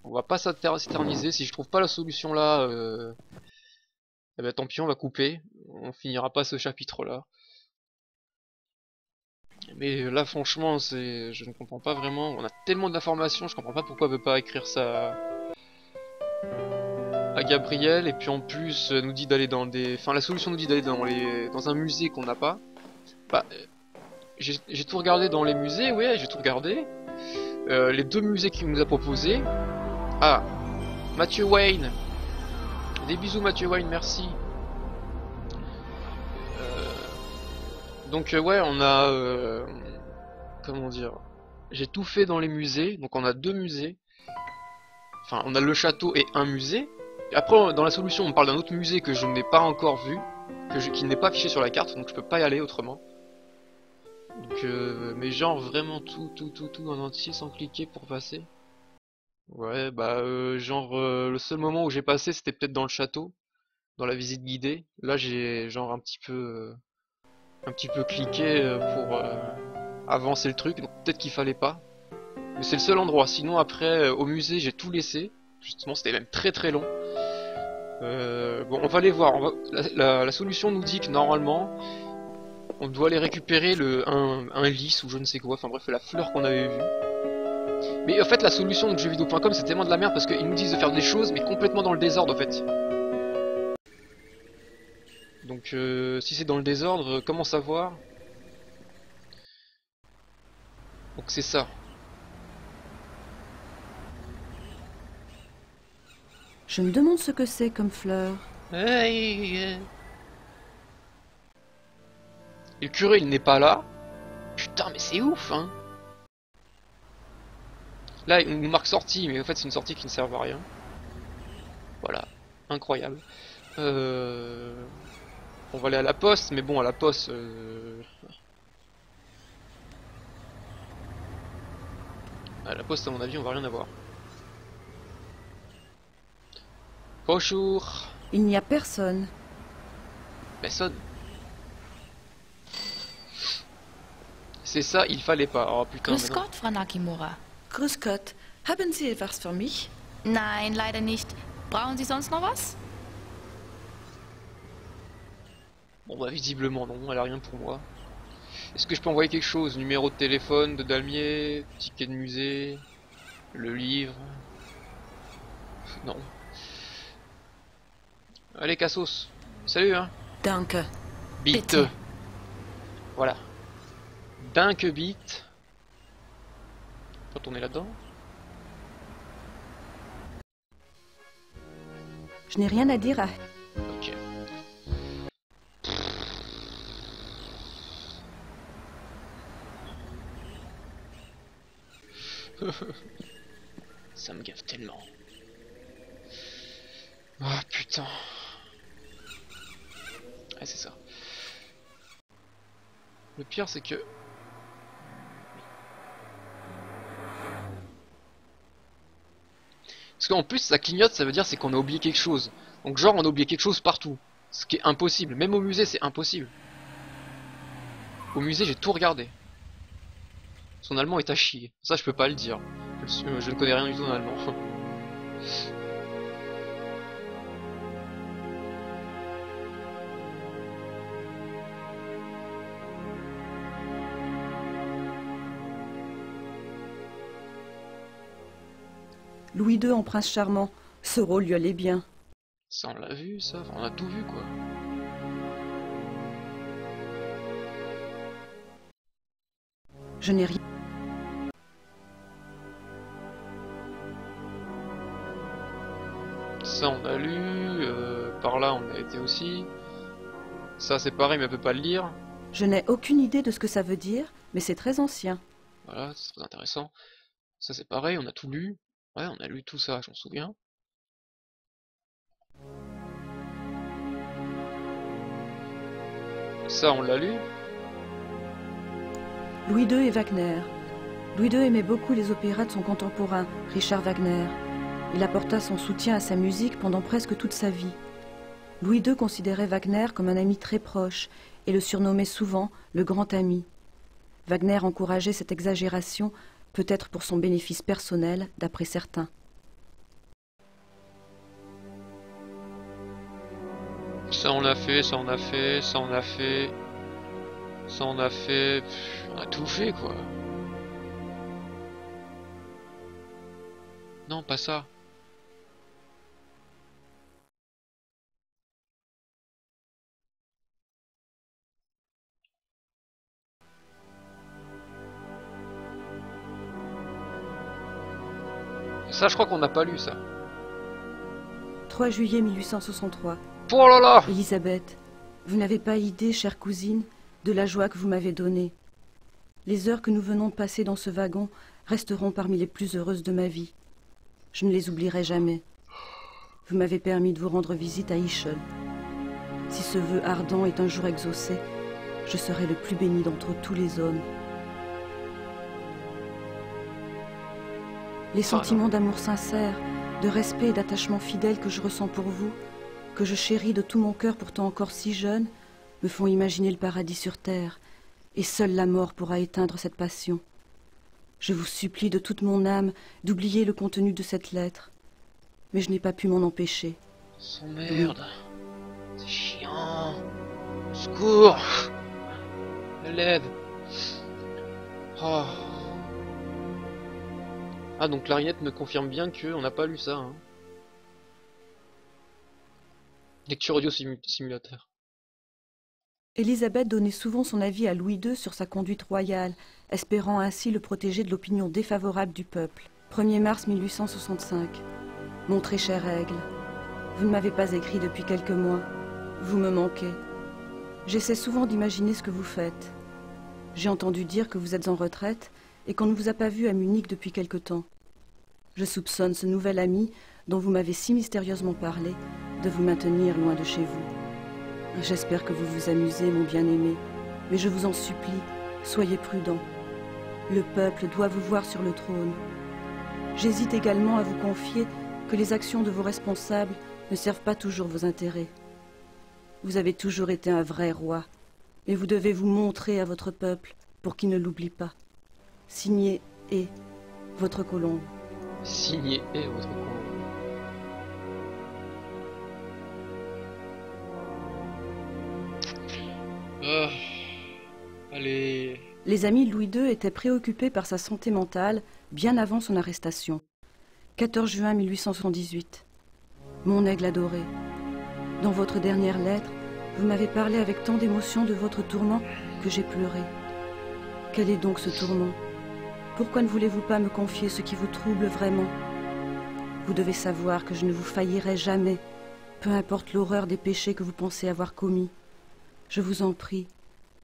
On va pas s'éterniser. Si je trouve pas la solution là, eh ben tant pis, on va couper. On finira pas ce chapitre là. Mais là, franchement, je ne comprends pas vraiment. On a tellement d'informations, je comprends pas pourquoi elle veut pas écrire ça à Gabriel. Et puis en plus, nous dit d'aller dans des. Enfin, la solution nous dit d'aller dans un musée qu'on n'a pas. Bah, j'ai tout regardé dans les musées, ouais, j'ai tout regardé. Les deux musées qu'il nous a proposés. Ah, Matthew Wayne. Des bisous, Matthew Wayne, merci. Donc ouais, on a comment dire, j'ai tout fait dans les musées, donc on a deux musées. Enfin, on a le château et un musée. Et après, dans la solution, on parle d'un autre musée que je n'ai pas encore vu, qui n'est pas affiché sur la carte, donc je peux pas y aller autrement. Donc, mais genre vraiment tout en entier sans cliquer pour passer. Ouais, bah genre le seul moment où j'ai passé, c'était peut-être dans le château, dans la visite guidée. Là, j'ai genre un petit peu cliqué pour avancer le truc, donc peut-être qu'il fallait pas. Mais c'est le seul endroit, sinon après au musée j'ai tout laissé, justement c'était même très long. Bon, on va aller voir, la solution nous dit que normalement on doit aller récupérer un lys ou je ne sais quoi, enfin bref la fleur qu'on avait vue. Mais en fait la solution de jeuxvideo.com c'est tellement de la merde parce qu'ils nous disent de faire des choses mais complètement dans le désordre en fait. Donc si c'est dans le désordre, comment savoir? Donc c'est ça. Je me demande ce que c'est comme fleur. Et le curé il n'est pas là. Putain mais c'est ouf hein. Là il nous marque sortie mais en fait c'est une sortie qui ne sert à rien. Voilà, incroyable. On va aller à la poste, mais bon à la poste... À la poste à mon avis on va rien avoir. Bonjour. Il n'y a personne. Personne. C'est ça, il fallait pas. Oh putain. Grüß Gott, Frau Nakimura. Grüß Gott. Haben Sie etwas für mich? Nein, leider nicht. Brauchen Sie sonst noch was? Bon bah visiblement non, elle a rien pour moi. Est-ce que je peux envoyer quelque chose? Numéro de téléphone de Dalmier, ticket de musée, le livre... Non. Allez Cassos, salut hein. Danke. Beat. Bitte. Voilà. Dingue beat. On va tourner là-dedans. Je n'ai rien à dire à... Ok. Ça me gaffe tellement. Ah putain. Ouais c'est ça. Le pire c'est que... Parce qu'en plus ça clignote, ça veut dire c'est qu'on a oublié quelque chose. Donc genre on a oublié quelque chose partout. Ce qui est impossible. Même au musée, c'est impossible. Au musée, j'ai tout regardé. Son allemand est à chier. Ça, je peux pas le dire. Je ne connais rien du tout en allemand. Louis II en prince charmant, ce rôle lui allait bien. Ça, on l'a vu, ça. Enfin, on a tout vu, quoi. Je n'ai rien. Ça, on a lu. Par là, on a été aussi. Ça, c'est pareil, mais elle peut pas le lire. Je n'ai aucune idée de ce que ça veut dire, mais c'est très ancien. Voilà, c'est très intéressant. Ça, c'est pareil, on a tout lu. Ouais, on a lu tout ça, je m'en souviens. Ça, on l'a lu. Louis II et Wagner. Louis II aimait beaucoup les opéras de son contemporain, Richard Wagner. Il apporta son soutien à sa musique pendant presque toute sa vie. Louis II considérait Wagner comme un ami très proche et le surnommait souvent le grand ami. Wagner encourageait cette exagération, peut-être pour son bénéfice personnel, d'après certains. Ça, on a fait, ça, on a fait, ça, on a fait. Ça, on a fait. Pff, on a tout fait, quoi. Non, pas ça. Ça, je crois qu'on n'a pas lu ça. 3 juillet 1863. Oh là là! Elisabeth, vous n'avez pas idée, chère cousine, de la joie que vous m'avez donnée. Les heures que nous venons de passer dans ce wagon resteront parmi les plus heureuses de ma vie. Je ne les oublierai jamais. Vous m'avez permis de vous rendre visite à Ischel. Si ce vœu ardent est un jour exaucé, je serai le plus béni d'entre tous les hommes. Les sentiments d'amour sincère, de respect et d'attachement fidèle que je ressens pour vous, que je chéris de tout mon cœur pourtant encore si jeune, me font imaginer le paradis sur terre, et seule la mort pourra éteindre cette passion. Je vous supplie de toute mon âme d'oublier le contenu de cette lettre, mais je n'ai pas pu m'en empêcher. Oh merde. C'est chiant. Au secours. L'aide. Oh. Ah, donc Clarinette me confirme bien qu'on n'a pas lu ça. Hein. Lecture audio simulateur. Élisabeth donnait souvent son avis à Louis II sur sa conduite royale, espérant ainsi le protéger de l'opinion défavorable du peuple. 1er mars 1865. Mon très cher Aigle, vous ne m'avez pas écrit depuis quelques mois. Vous me manquez. J'essaie souvent d'imaginer ce que vous faites. J'ai entendu dire que vous êtes en retraite et qu'on ne vous a pas vu à Munich depuis quelque temps. Je soupçonne ce nouvel ami, dont vous m'avez si mystérieusement parlé, de vous maintenir loin de chez vous. J'espère que vous vous amusez, mon bien-aimé, mais je vous en supplie, soyez prudent. Le peuple doit vous voir sur le trône. J'hésite également à vous confier que les actions de vos responsables ne servent pas toujours vos intérêts. Vous avez toujours été un vrai roi, mais vous devez vous montrer à votre peuple pour qu'il ne l'oublie pas. Signé et votre Colombe. Signé et votre Colombe. Allez. Les amis de Louis II étaient préoccupés par sa santé mentale bien avant son arrestation. 14 juin 1878. Mon aigle adoré, dans votre dernière lettre, vous m'avez parlé avec tant d'émotion de votre tourment que j'ai pleuré. Quel est donc ce tourment? Pourquoi ne voulez-vous pas me confier ce qui vous trouble vraiment? Vous devez savoir que je ne vous faillirai jamais, peu importe l'horreur des péchés que vous pensez avoir commis. Je vous en prie,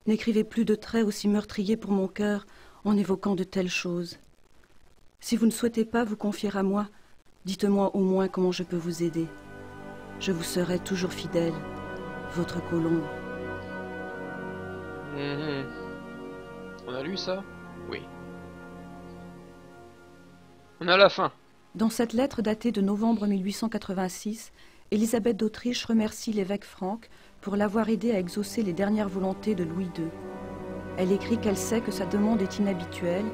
n'écrivez plus de traits aussi meurtriers pour mon cœur en évoquant de telles choses. Si vous ne souhaitez pas vous confier à moi, dites-moi au moins comment je peux vous aider. Je vous serai toujours fidèle, votre Colombe. On a lu ça? Oui. On a la fin. Dans cette lettre datée de novembre 1886, Élisabeth d'Autriche remercie l'évêque Franck pour l'avoir aidé à exaucer les dernières volontés de Louis II. Elle écrit qu'elle sait que sa demande est inhabituelle,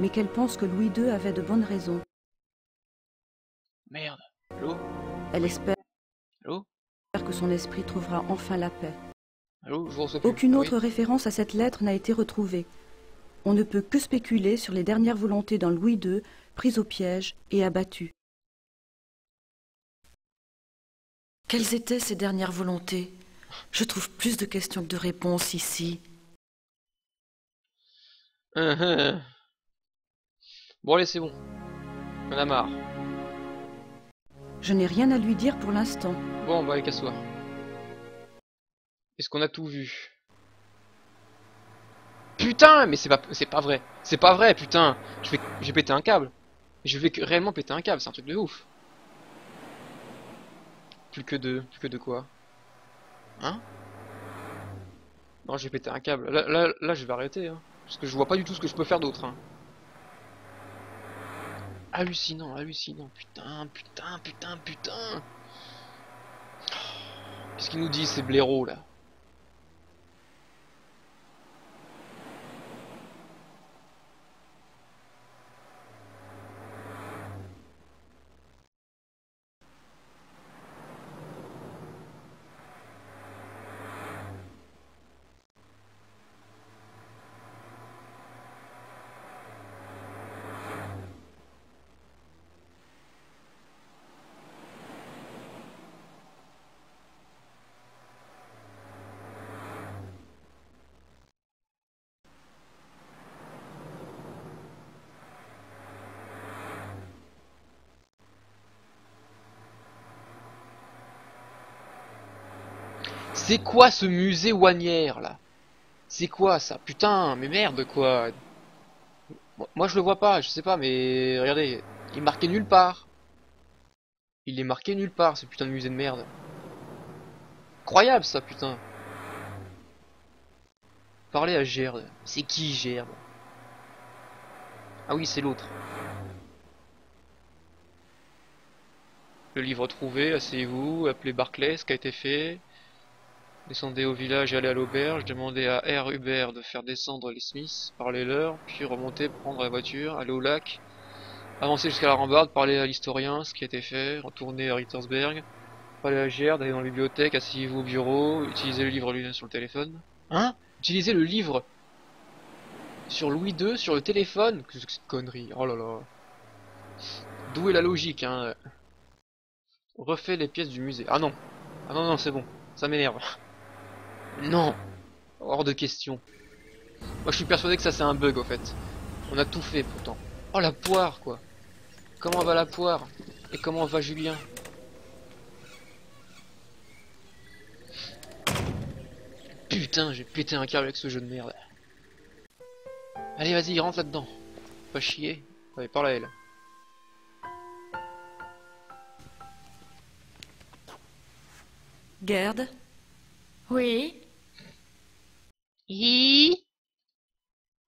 mais qu'elle pense que Louis II avait de bonnes raisons. Merde. Allô? Elle espère Allô? que son esprit trouvera enfin la paix. Allô? Je vous reçois plus. Aucune Ah autre référence à cette lettre n'a été retrouvée. On ne peut que spéculer sur les dernières volontés d'un Louis II pris au piège et abattu. Quelles étaient ces dernières volontés? Je trouve plus de questions que de réponses ici. Bon allez, c'est bon. On a marre. Je n'ai rien à lui dire pour l'instant. Bon, bah allez, casse-toi. Est-ce qu'on a tout vu? Putain, mais c'est pas vrai. C'est pas vrai, putain. J'ai pété un câble. Je vais réellement péter un câble, c'est un truc de ouf. Plus que de quoi? Hein? Non, j'ai pété un câble. Là, je vais arrêter, hein. Parce que je vois pas du tout ce que je peux faire d'autre, hein. Hallucinant, hallucinant. Putain, putain, putain, putain. Qu'est-ce qu'ils nous disent, ces blaireaux, là? C'est quoi ce musée Wanière là? C'est quoi ça? Putain, mais merde quoi. Moi je le vois pas, je sais pas, mais regardez, il est marqué nulle part. Il est marqué nulle part ce putain de musée de merde. Incroyable ça putain. Parlez à Gerde. C'est qui Gerde? Ah oui, c'est l'autre. Le livre trouvé, asseyez-vous, appelez Barclay, ce qui a été fait. Descendez au village et allez à l'auberge, demandez à R. Hubert de faire descendre les Smiths, parlez-leur, puis remontez, prendre la voiture, aller au lac, avancez jusqu'à la rambarde, parlez à l'historien, ce qui a été fait, retournez à Rittersberg, parlez à Gerd, allez dans la bibliothèque, asseyez-vous au bureau, utilisez le livre lui-même sur le téléphone. Hein? Utilisez le livre sur Louis II sur le téléphone? Qu'est-ce que c'est cette connerie? Oh là là. D'où est la logique, hein? On refait les pièces du musée. Ah non. Ah non, non, c'est bon. Ça m'énerve. Non. Hors de question. Moi je suis persuadé que ça c'est un bug au fait. On a tout fait pourtant. Oh la poire quoi. Comment va la poire? Et comment va Julien? Putain, j'ai pété un câble avec ce jeu de merde. Allez vas-y, rentre là-dedans. Pas chier. Allez, parle à elle. Gerd, Oui.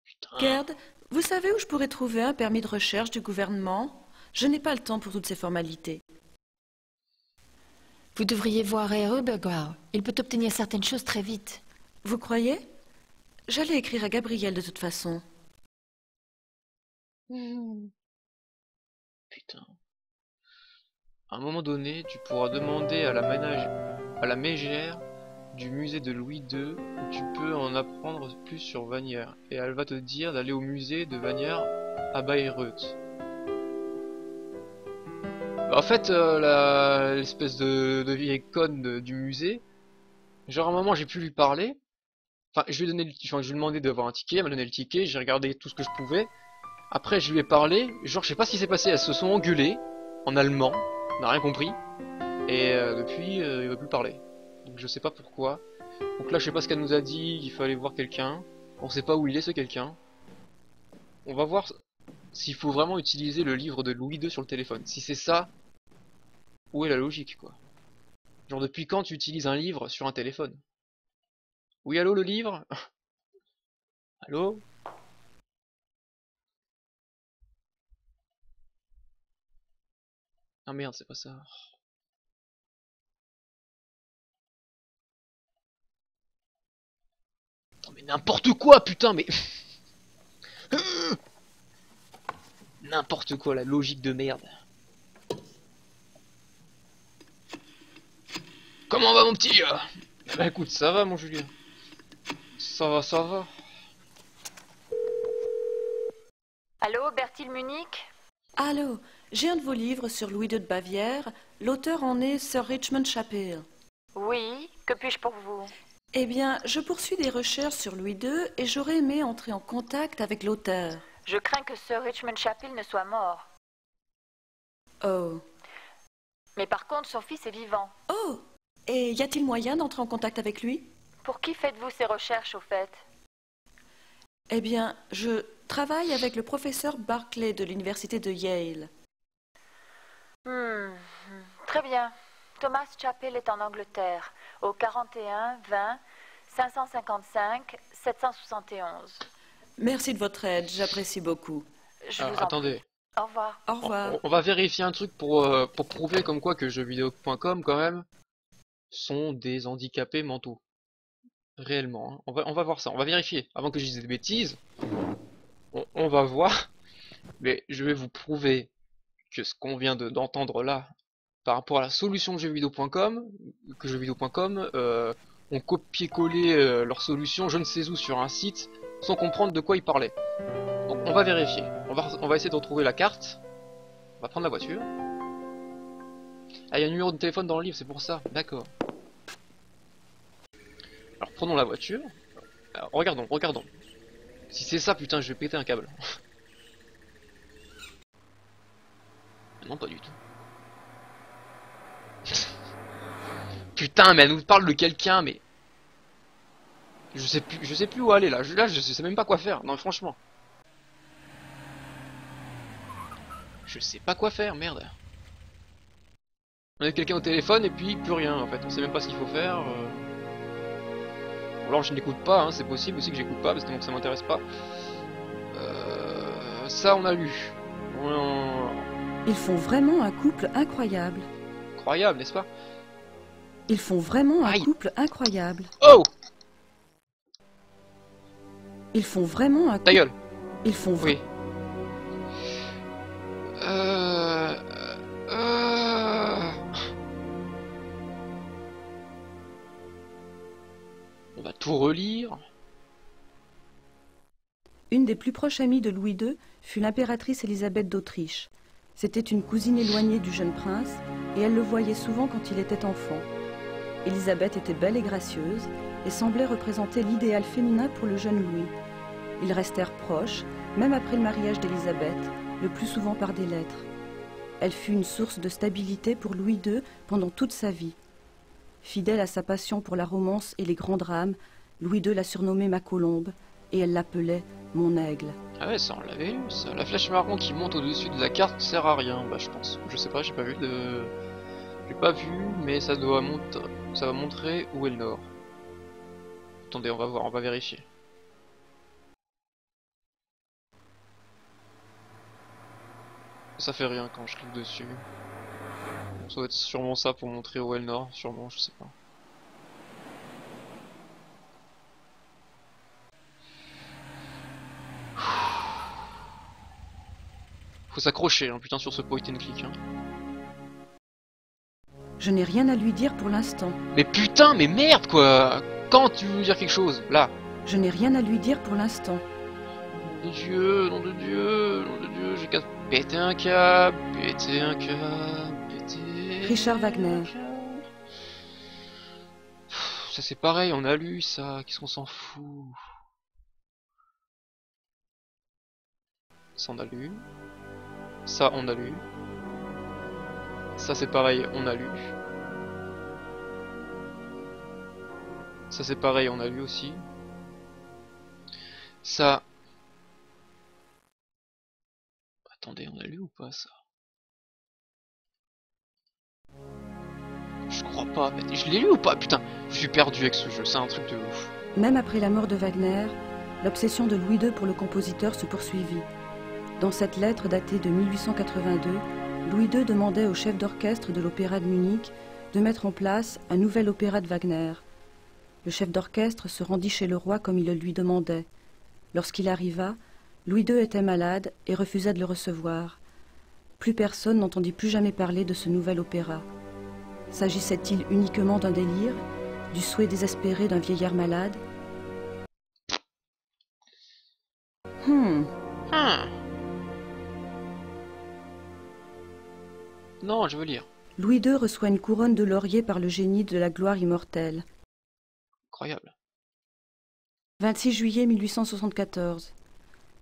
Putain. Gerd, vous savez où je pourrais trouver un permis de recherche du gouvernement? Je n'ai pas le temps pour toutes ces formalités. Vous devriez voir R. Hubert. Il peut obtenir certaines choses très vite. Vous croyez? J'allais écrire à Gabriel de toute façon. Putain. À un moment donné, tu pourras demander à la mégère du musée de Louis II où tu peux en apprendre plus sur Vanière. Et elle va te dire d'aller au musée de Vanière à Bayreuth. En fait, l'espèce de vieille conne du musée, genre à un moment j'ai pu lui parler. Enfin, je lui ai donné je lui ai demandé d'avoir un ticket, elle m'a donné le ticket, j'ai regardé tout ce que je pouvais. Après, je lui ai parlé, genre je sais pas ce qui s'est passé, elles se sont engueulées en allemand, on n'a rien compris. Et depuis, il veut plus parler. Donc je sais pas pourquoi. Donc là, je sais pas ce qu'elle nous a dit, il fallait voir quelqu'un. On sait pas où il est ce quelqu'un. On va voir s'il faut vraiment utiliser le livre de Louis II sur le téléphone. Si c'est ça, où est la logique quoi? Genre depuis quand tu utilises un livre sur un téléphone? Oui, allô le livre? Allô? Ah merde, c'est pas ça. Non mais n'importe quoi, putain, mais... N'importe quoi, la logique de merde. Comment va mon petit? Bah écoute, ça va mon Julien. Ça va, ça va. Allô, Bertil Munich? Allô, j'ai un de vos livres sur Louis II de Bavière. L'auteur en est Sir Richmond Chapel. Oui, que puis-je pour vous? Eh bien, je poursuis des recherches sur Louis II et j'aurais aimé entrer en contact avec l'auteur. Je crains que Sir Richmond Chapel ne soit mort. Oh. Mais par contre, son fils est vivant. Oh. Et y a-t-il moyen d'entrer en contact avec lui? Pour qui faites-vous ces recherches, au fait? Eh bien, je travaille avec le professeur Barclay de l'université de Yale. Très bien. Thomas Chapel est en Angleterre, au 41 20 555 771. Merci de votre aide, j'apprécie beaucoup. Je vous en Attendez. prie. Au revoir. Au revoir. On va vérifier un truc pour prouver comme quoi que jeuxvideo.com quand même sont des handicapés mentaux. Réellement, hein. On va voir ça, on va vérifier. Avant que je dise des bêtises, on va voir. Mais je vais vous prouver que ce qu'on vient d'entendre là, par rapport à la solution de jeuxvideo.com, que jeuxvideo.com ont copié-collé leur solution je ne sais où sur un site sans comprendre de quoi ils parlaient. Donc on va vérifier. On va essayer de retrouver la carte. On va prendre la voiture. Ah, il y a un numéro de téléphone dans le livre, c'est pour ça. D'accord. Alors prenons la voiture. Alors, regardons. Si c'est ça, putain, je vais péter un câble. Non, pas du tout. Putain, mais elle nous parle de quelqu'un, mais... Je sais plus où aller, là. Je sais même pas quoi faire. Non, franchement. Je sais pas quoi faire, merde. On a quelqu'un au téléphone et puis plus rien, en fait. On sait même pas ce qu'il faut faire. Alors je n'écoute pas, hein. C'est possible aussi que j'écoute pas, parce que donc ça m'intéresse pas. Ça, on a lu. Ils font vraiment un couple incroyable. Incroyable, n'est-ce pas? Ils font vraiment un Aïe. couple incroyable. Oh! Ils font vraiment un Ta gueule! Ils font Oui. On va tout relire. Une des plus proches amies de Louis II fut l'impératrice Élisabeth d'Autriche. C'était une cousine éloignée du jeune prince et elle le voyait souvent quand il était enfant. Élisabeth était belle et gracieuse et semblait représenter l'idéal féminin pour le jeune Louis. Ils restèrent proches, même après le mariage d'Élisabeth, le plus souvent par des lettres. Elle fut une source de stabilité pour Louis II pendant toute sa vie. Fidèle à sa passion pour la romance et les grands drames, Louis II la surnommait ma colombe et elle l'appelait mon aigle. Ah ouais, ça on l'avait lu, ça. La flèche marron qui monte au-dessus de la carte sert à rien, bah je pense. Je sais pas, j'ai pas vu de... J'ai pas vu, mais ça doit ça va montrer où est le nord. Attendez, on va voir, on va vérifier. Ça fait rien quand je clique dessus. Ça doit être sûrement ça pour montrer où est le nord, sûrement, je sais pas. Faut s'accrocher, hein, putain, sur ce point and click. Hein. Je n'ai rien à lui dire pour l'instant. Mais putain, mais merde quoi! Quand tu veux me dire quelque chose? Là! Je n'ai rien à lui dire pour l'instant. Nom de Dieu, nom de Dieu, nom de Dieu, j'ai qu'à péter un câble, péter un câble, péter... Richard Wagner. Ça c'est pareil, on a lu ça, qu'est-ce qu'on s'en fout? Ça on a lu. Ça on a lu. Ça c'est pareil, on a lu. Ça c'est pareil, on a lu aussi. Ça... Attendez, on a lu ou pas ça? Je crois pas, mais je l'ai lu ou pas? Putain, je suis perdu avec ce jeu, c'est un truc de ouf. Même après la mort de Wagner, l'obsession de Louis II pour le compositeur se poursuivit. Dans cette lettre datée de 1882, Louis II demandait au chef d'orchestre de l'opéra de Munich de mettre en place un nouvel opéra de Wagner. Le chef d'orchestre se rendit chez le roi comme il le lui demandait. Lorsqu'il arriva, Louis II était malade et refusa de le recevoir. Plus personne n'entendit plus jamais parler de ce nouvel opéra. S'agissait-il uniquement d'un délire, du souhait désespéré d'un vieillard malade? Non, je veux lire. Louis II reçoit une couronne de laurier par le génie de la gloire immortelle. Incroyable. 26 juillet 1874.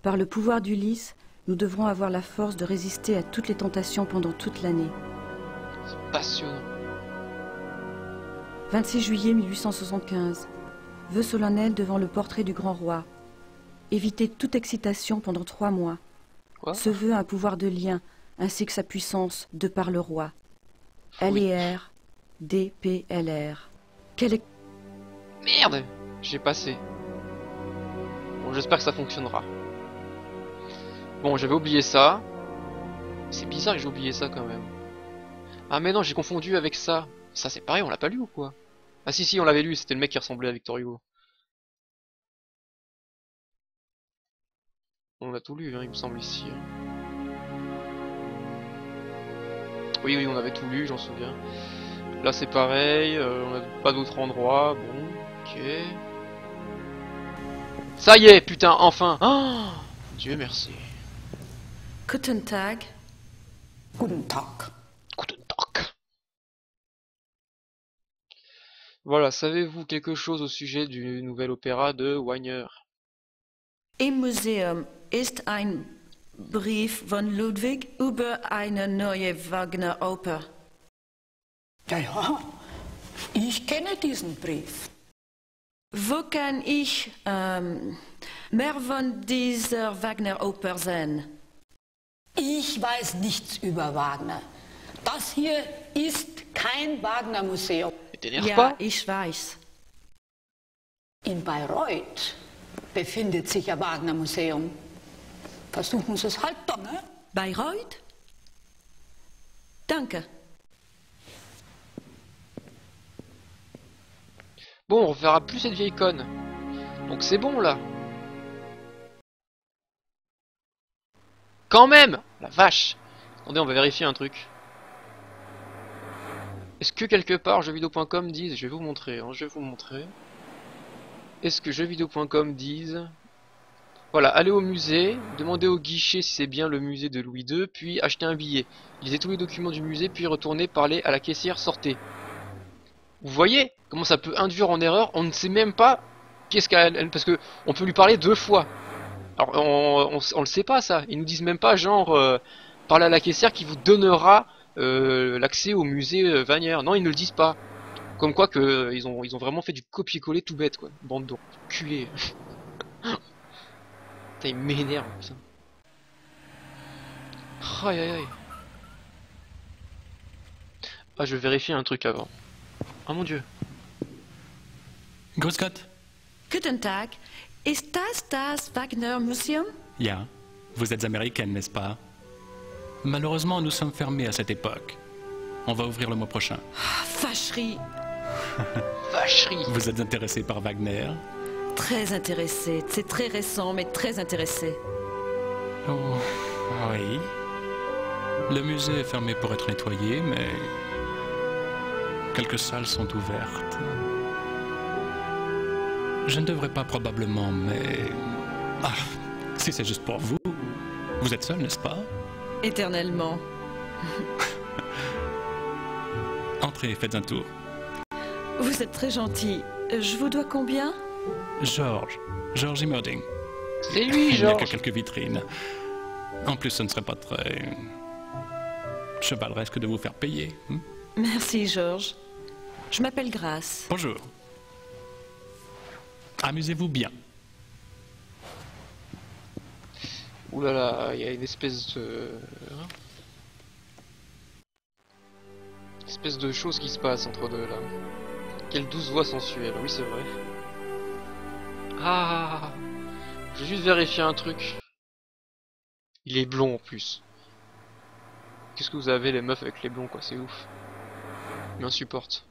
Par le pouvoir d'Ulysse, nous devrons avoir la force de résister à toutes les tentations pendant toute l'année. C'est passionnant. 26 juillet 1875. Vœu solennel devant le portrait du grand roi. Éviter toute excitation pendant 3 mois. Quoi? Ce vœu a un pouvoir de lien, ainsi que sa puissance, de par le roi. Oui. L.E.R. D.P.L.R. Quel est... Merde! J'ai passé. Bon, j'espère que ça fonctionnera. Bon, j'avais oublié ça. C'est bizarre que j'ai oublié ça quand même. Ah mais non, j'ai confondu avec ça. Ça c'est pareil, on l'a pas lu ou quoi? Ah si, on l'avait lu, c'était le mec qui ressemblait à Victor Hugo. On a tout lu, hein, il me semble ici. Hein. Oui, on avait tout lu, j'en souviens. Là c'est pareil, on n'a pas d'autre endroit, bon, ok. Ça y est, putain, enfin! Oh, Dieu merci. Guten Tag. Guten Tag. Guten Tag. Voilà, savez-vous quelque chose au sujet du nouvel opéra de Wagner? Im Museum ist ein Brief von Ludwig über eine neue Wagner-Oper. Ja, ja, ich kenne diesen Brief. Wo kann ich mehr von dieser Wagner-Oper sehen? Ich weiß nichts über Wagner. Das hier ist kein Wagner-Museum. T'énerve Ja, pas? ich weiß. In Bayreuth befindet sich ein Wagner-Museum. Versuchen Sie es halt doch, ne? Bayreuth? Danke. Bon, on reverra plus cette vieille conne. Donc c'est bon là. Quand même! La vache! Attendez, on va vérifier un truc. Est-ce que quelque part jeuxvideo.com disent, je vais vous montrer, hein, je vais vous montrer. Est-ce que jeuxvideo.com disent, voilà, allez au musée, demandez au guichet si c'est bien le musée de Louis II, puis achetez un billet. Lisez tous les documents du musée, puis retournez parler à la caissière, sortez. Vous voyez comment ça peut induire en erreur? On ne sait même pas qu'est-ce qu'elle... Parce que on peut lui parler 2 fois. Alors on le sait pas ça. Ils nous disent même pas genre parlez à la caissière qui vous donnera l'accès au musée Wagner. Non, ils ne le disent pas. Comme quoi que ils ont vraiment fait du copier-coller tout bête quoi. Bande de culés. Putain, il m'énerve putain. Aïe aïe aïe. Ah, je vais vérifier un truc avant. Oh mon dieu. Grüß Gott. Guten Tag. Ist das Wagner Museum? Ja, vous êtes américaine, n'est-ce pas? Malheureusement, nous sommes fermés à cette époque. On va ouvrir le mois prochain. Vacherie. Vacherie. Vous êtes intéressé par Wagner? Très intéressé. C'est très récent, mais très intéressé. Oh, oui. Le musée est fermé pour être nettoyé, mais quelques salles sont ouvertes. Je ne devrais pas probablement, mais... Ah, si c'est juste pour vous, vous êtes seul, n'est-ce pas? Éternellement. Entrez, faites un tour. Vous êtes très gentil. Je vous dois combien? George Immerding. C'est lui, Il n'y a que Georges. quelques vitrines. En plus, ce ne serait pas très chevaleresque de vous faire payer. Hein? Merci, Georges. Je m'appelle Grace. Bonjour. Amusez-vous bien. Ouh là là, il y a une espèce de... espèce de chose qui se passe entre deux là. Quelle douce voix sensuelle, oui c'est vrai. Ah, je vais juste vérifier un truc. Il est blond en plus. Qu'est-ce que vous avez les meufs avec les blonds quoi, c'est ouf. Il m'insupporte.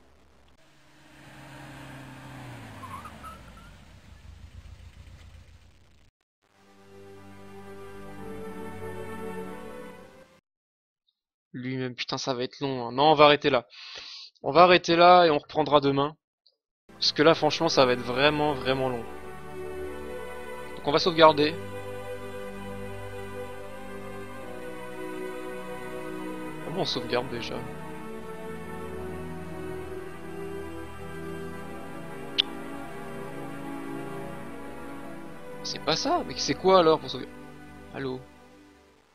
lui-même. Putain, ça va être long, hein. Non, on va arrêter là. On va arrêter là et on reprendra demain. Parce que là, franchement, ça va être vraiment, vraiment long. Donc on va sauvegarder. Comment on sauvegarde déjà? C'est pas ça, mais c'est quoi alors pour sauvegarder? Allô?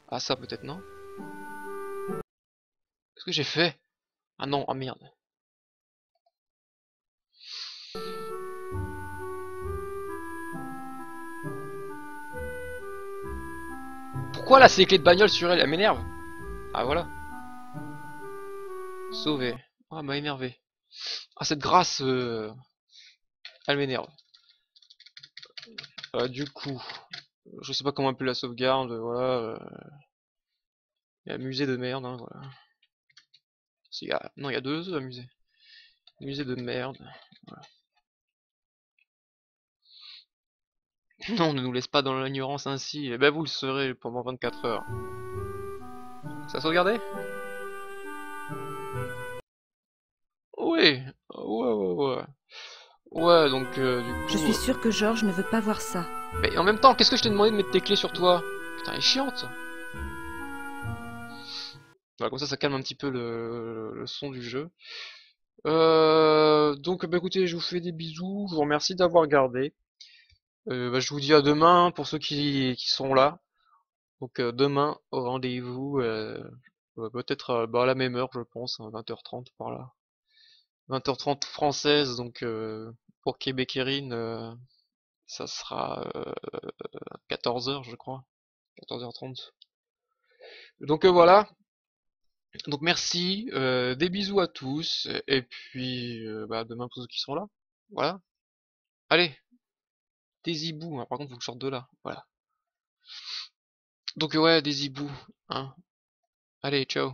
Ah ça peut-être non? Qu'est-ce que j'ai fait? Ah non, ah merde. Pourquoi là c'est les clés de bagnole sur elle? Elle m'énerve. Ah voilà. Sauvé. Ah elle m'a énervé. Ah cette grâce, elle m'énerve. Du coup, je sais pas comment appeler la sauvegarde, voilà. Il y a un musée de merde, hein, voilà. Non, il y a deux musées. Musée de merde. Voilà. Non, ne nous laisse pas dans l'ignorance ainsi. Eh ben vous le serez pendant 24 heures. Ça a sauvegardé? Oui. Ouais. Ouais, donc du coup... Je suis sûre que George ne veut pas voir ça. Mais en même temps, qu'est-ce que je t'ai demandé de mettre tes clés sur toi? Putain, elle est chiante. Voilà, comme ça calme un petit peu le son du jeu. Donc, bah écoutez, je vous fais des bisous. Je vous remercie d'avoir regardé. Je vous dis à demain pour ceux qui sont là. Donc demain au rendez-vous, peut-être à la même heure je pense, hein, 20h30 par là. 20h30 française, donc pour Québec Erin, ça sera 14h je crois. 14h30. Donc voilà. Donc merci, des bisous à tous, et puis à demain pour ceux qui sont là. Voilà. Allez, des hiboux, hein. Par contre faut que je sorte de là. Voilà. Donc ouais, des hiboux, hein. Allez, ciao.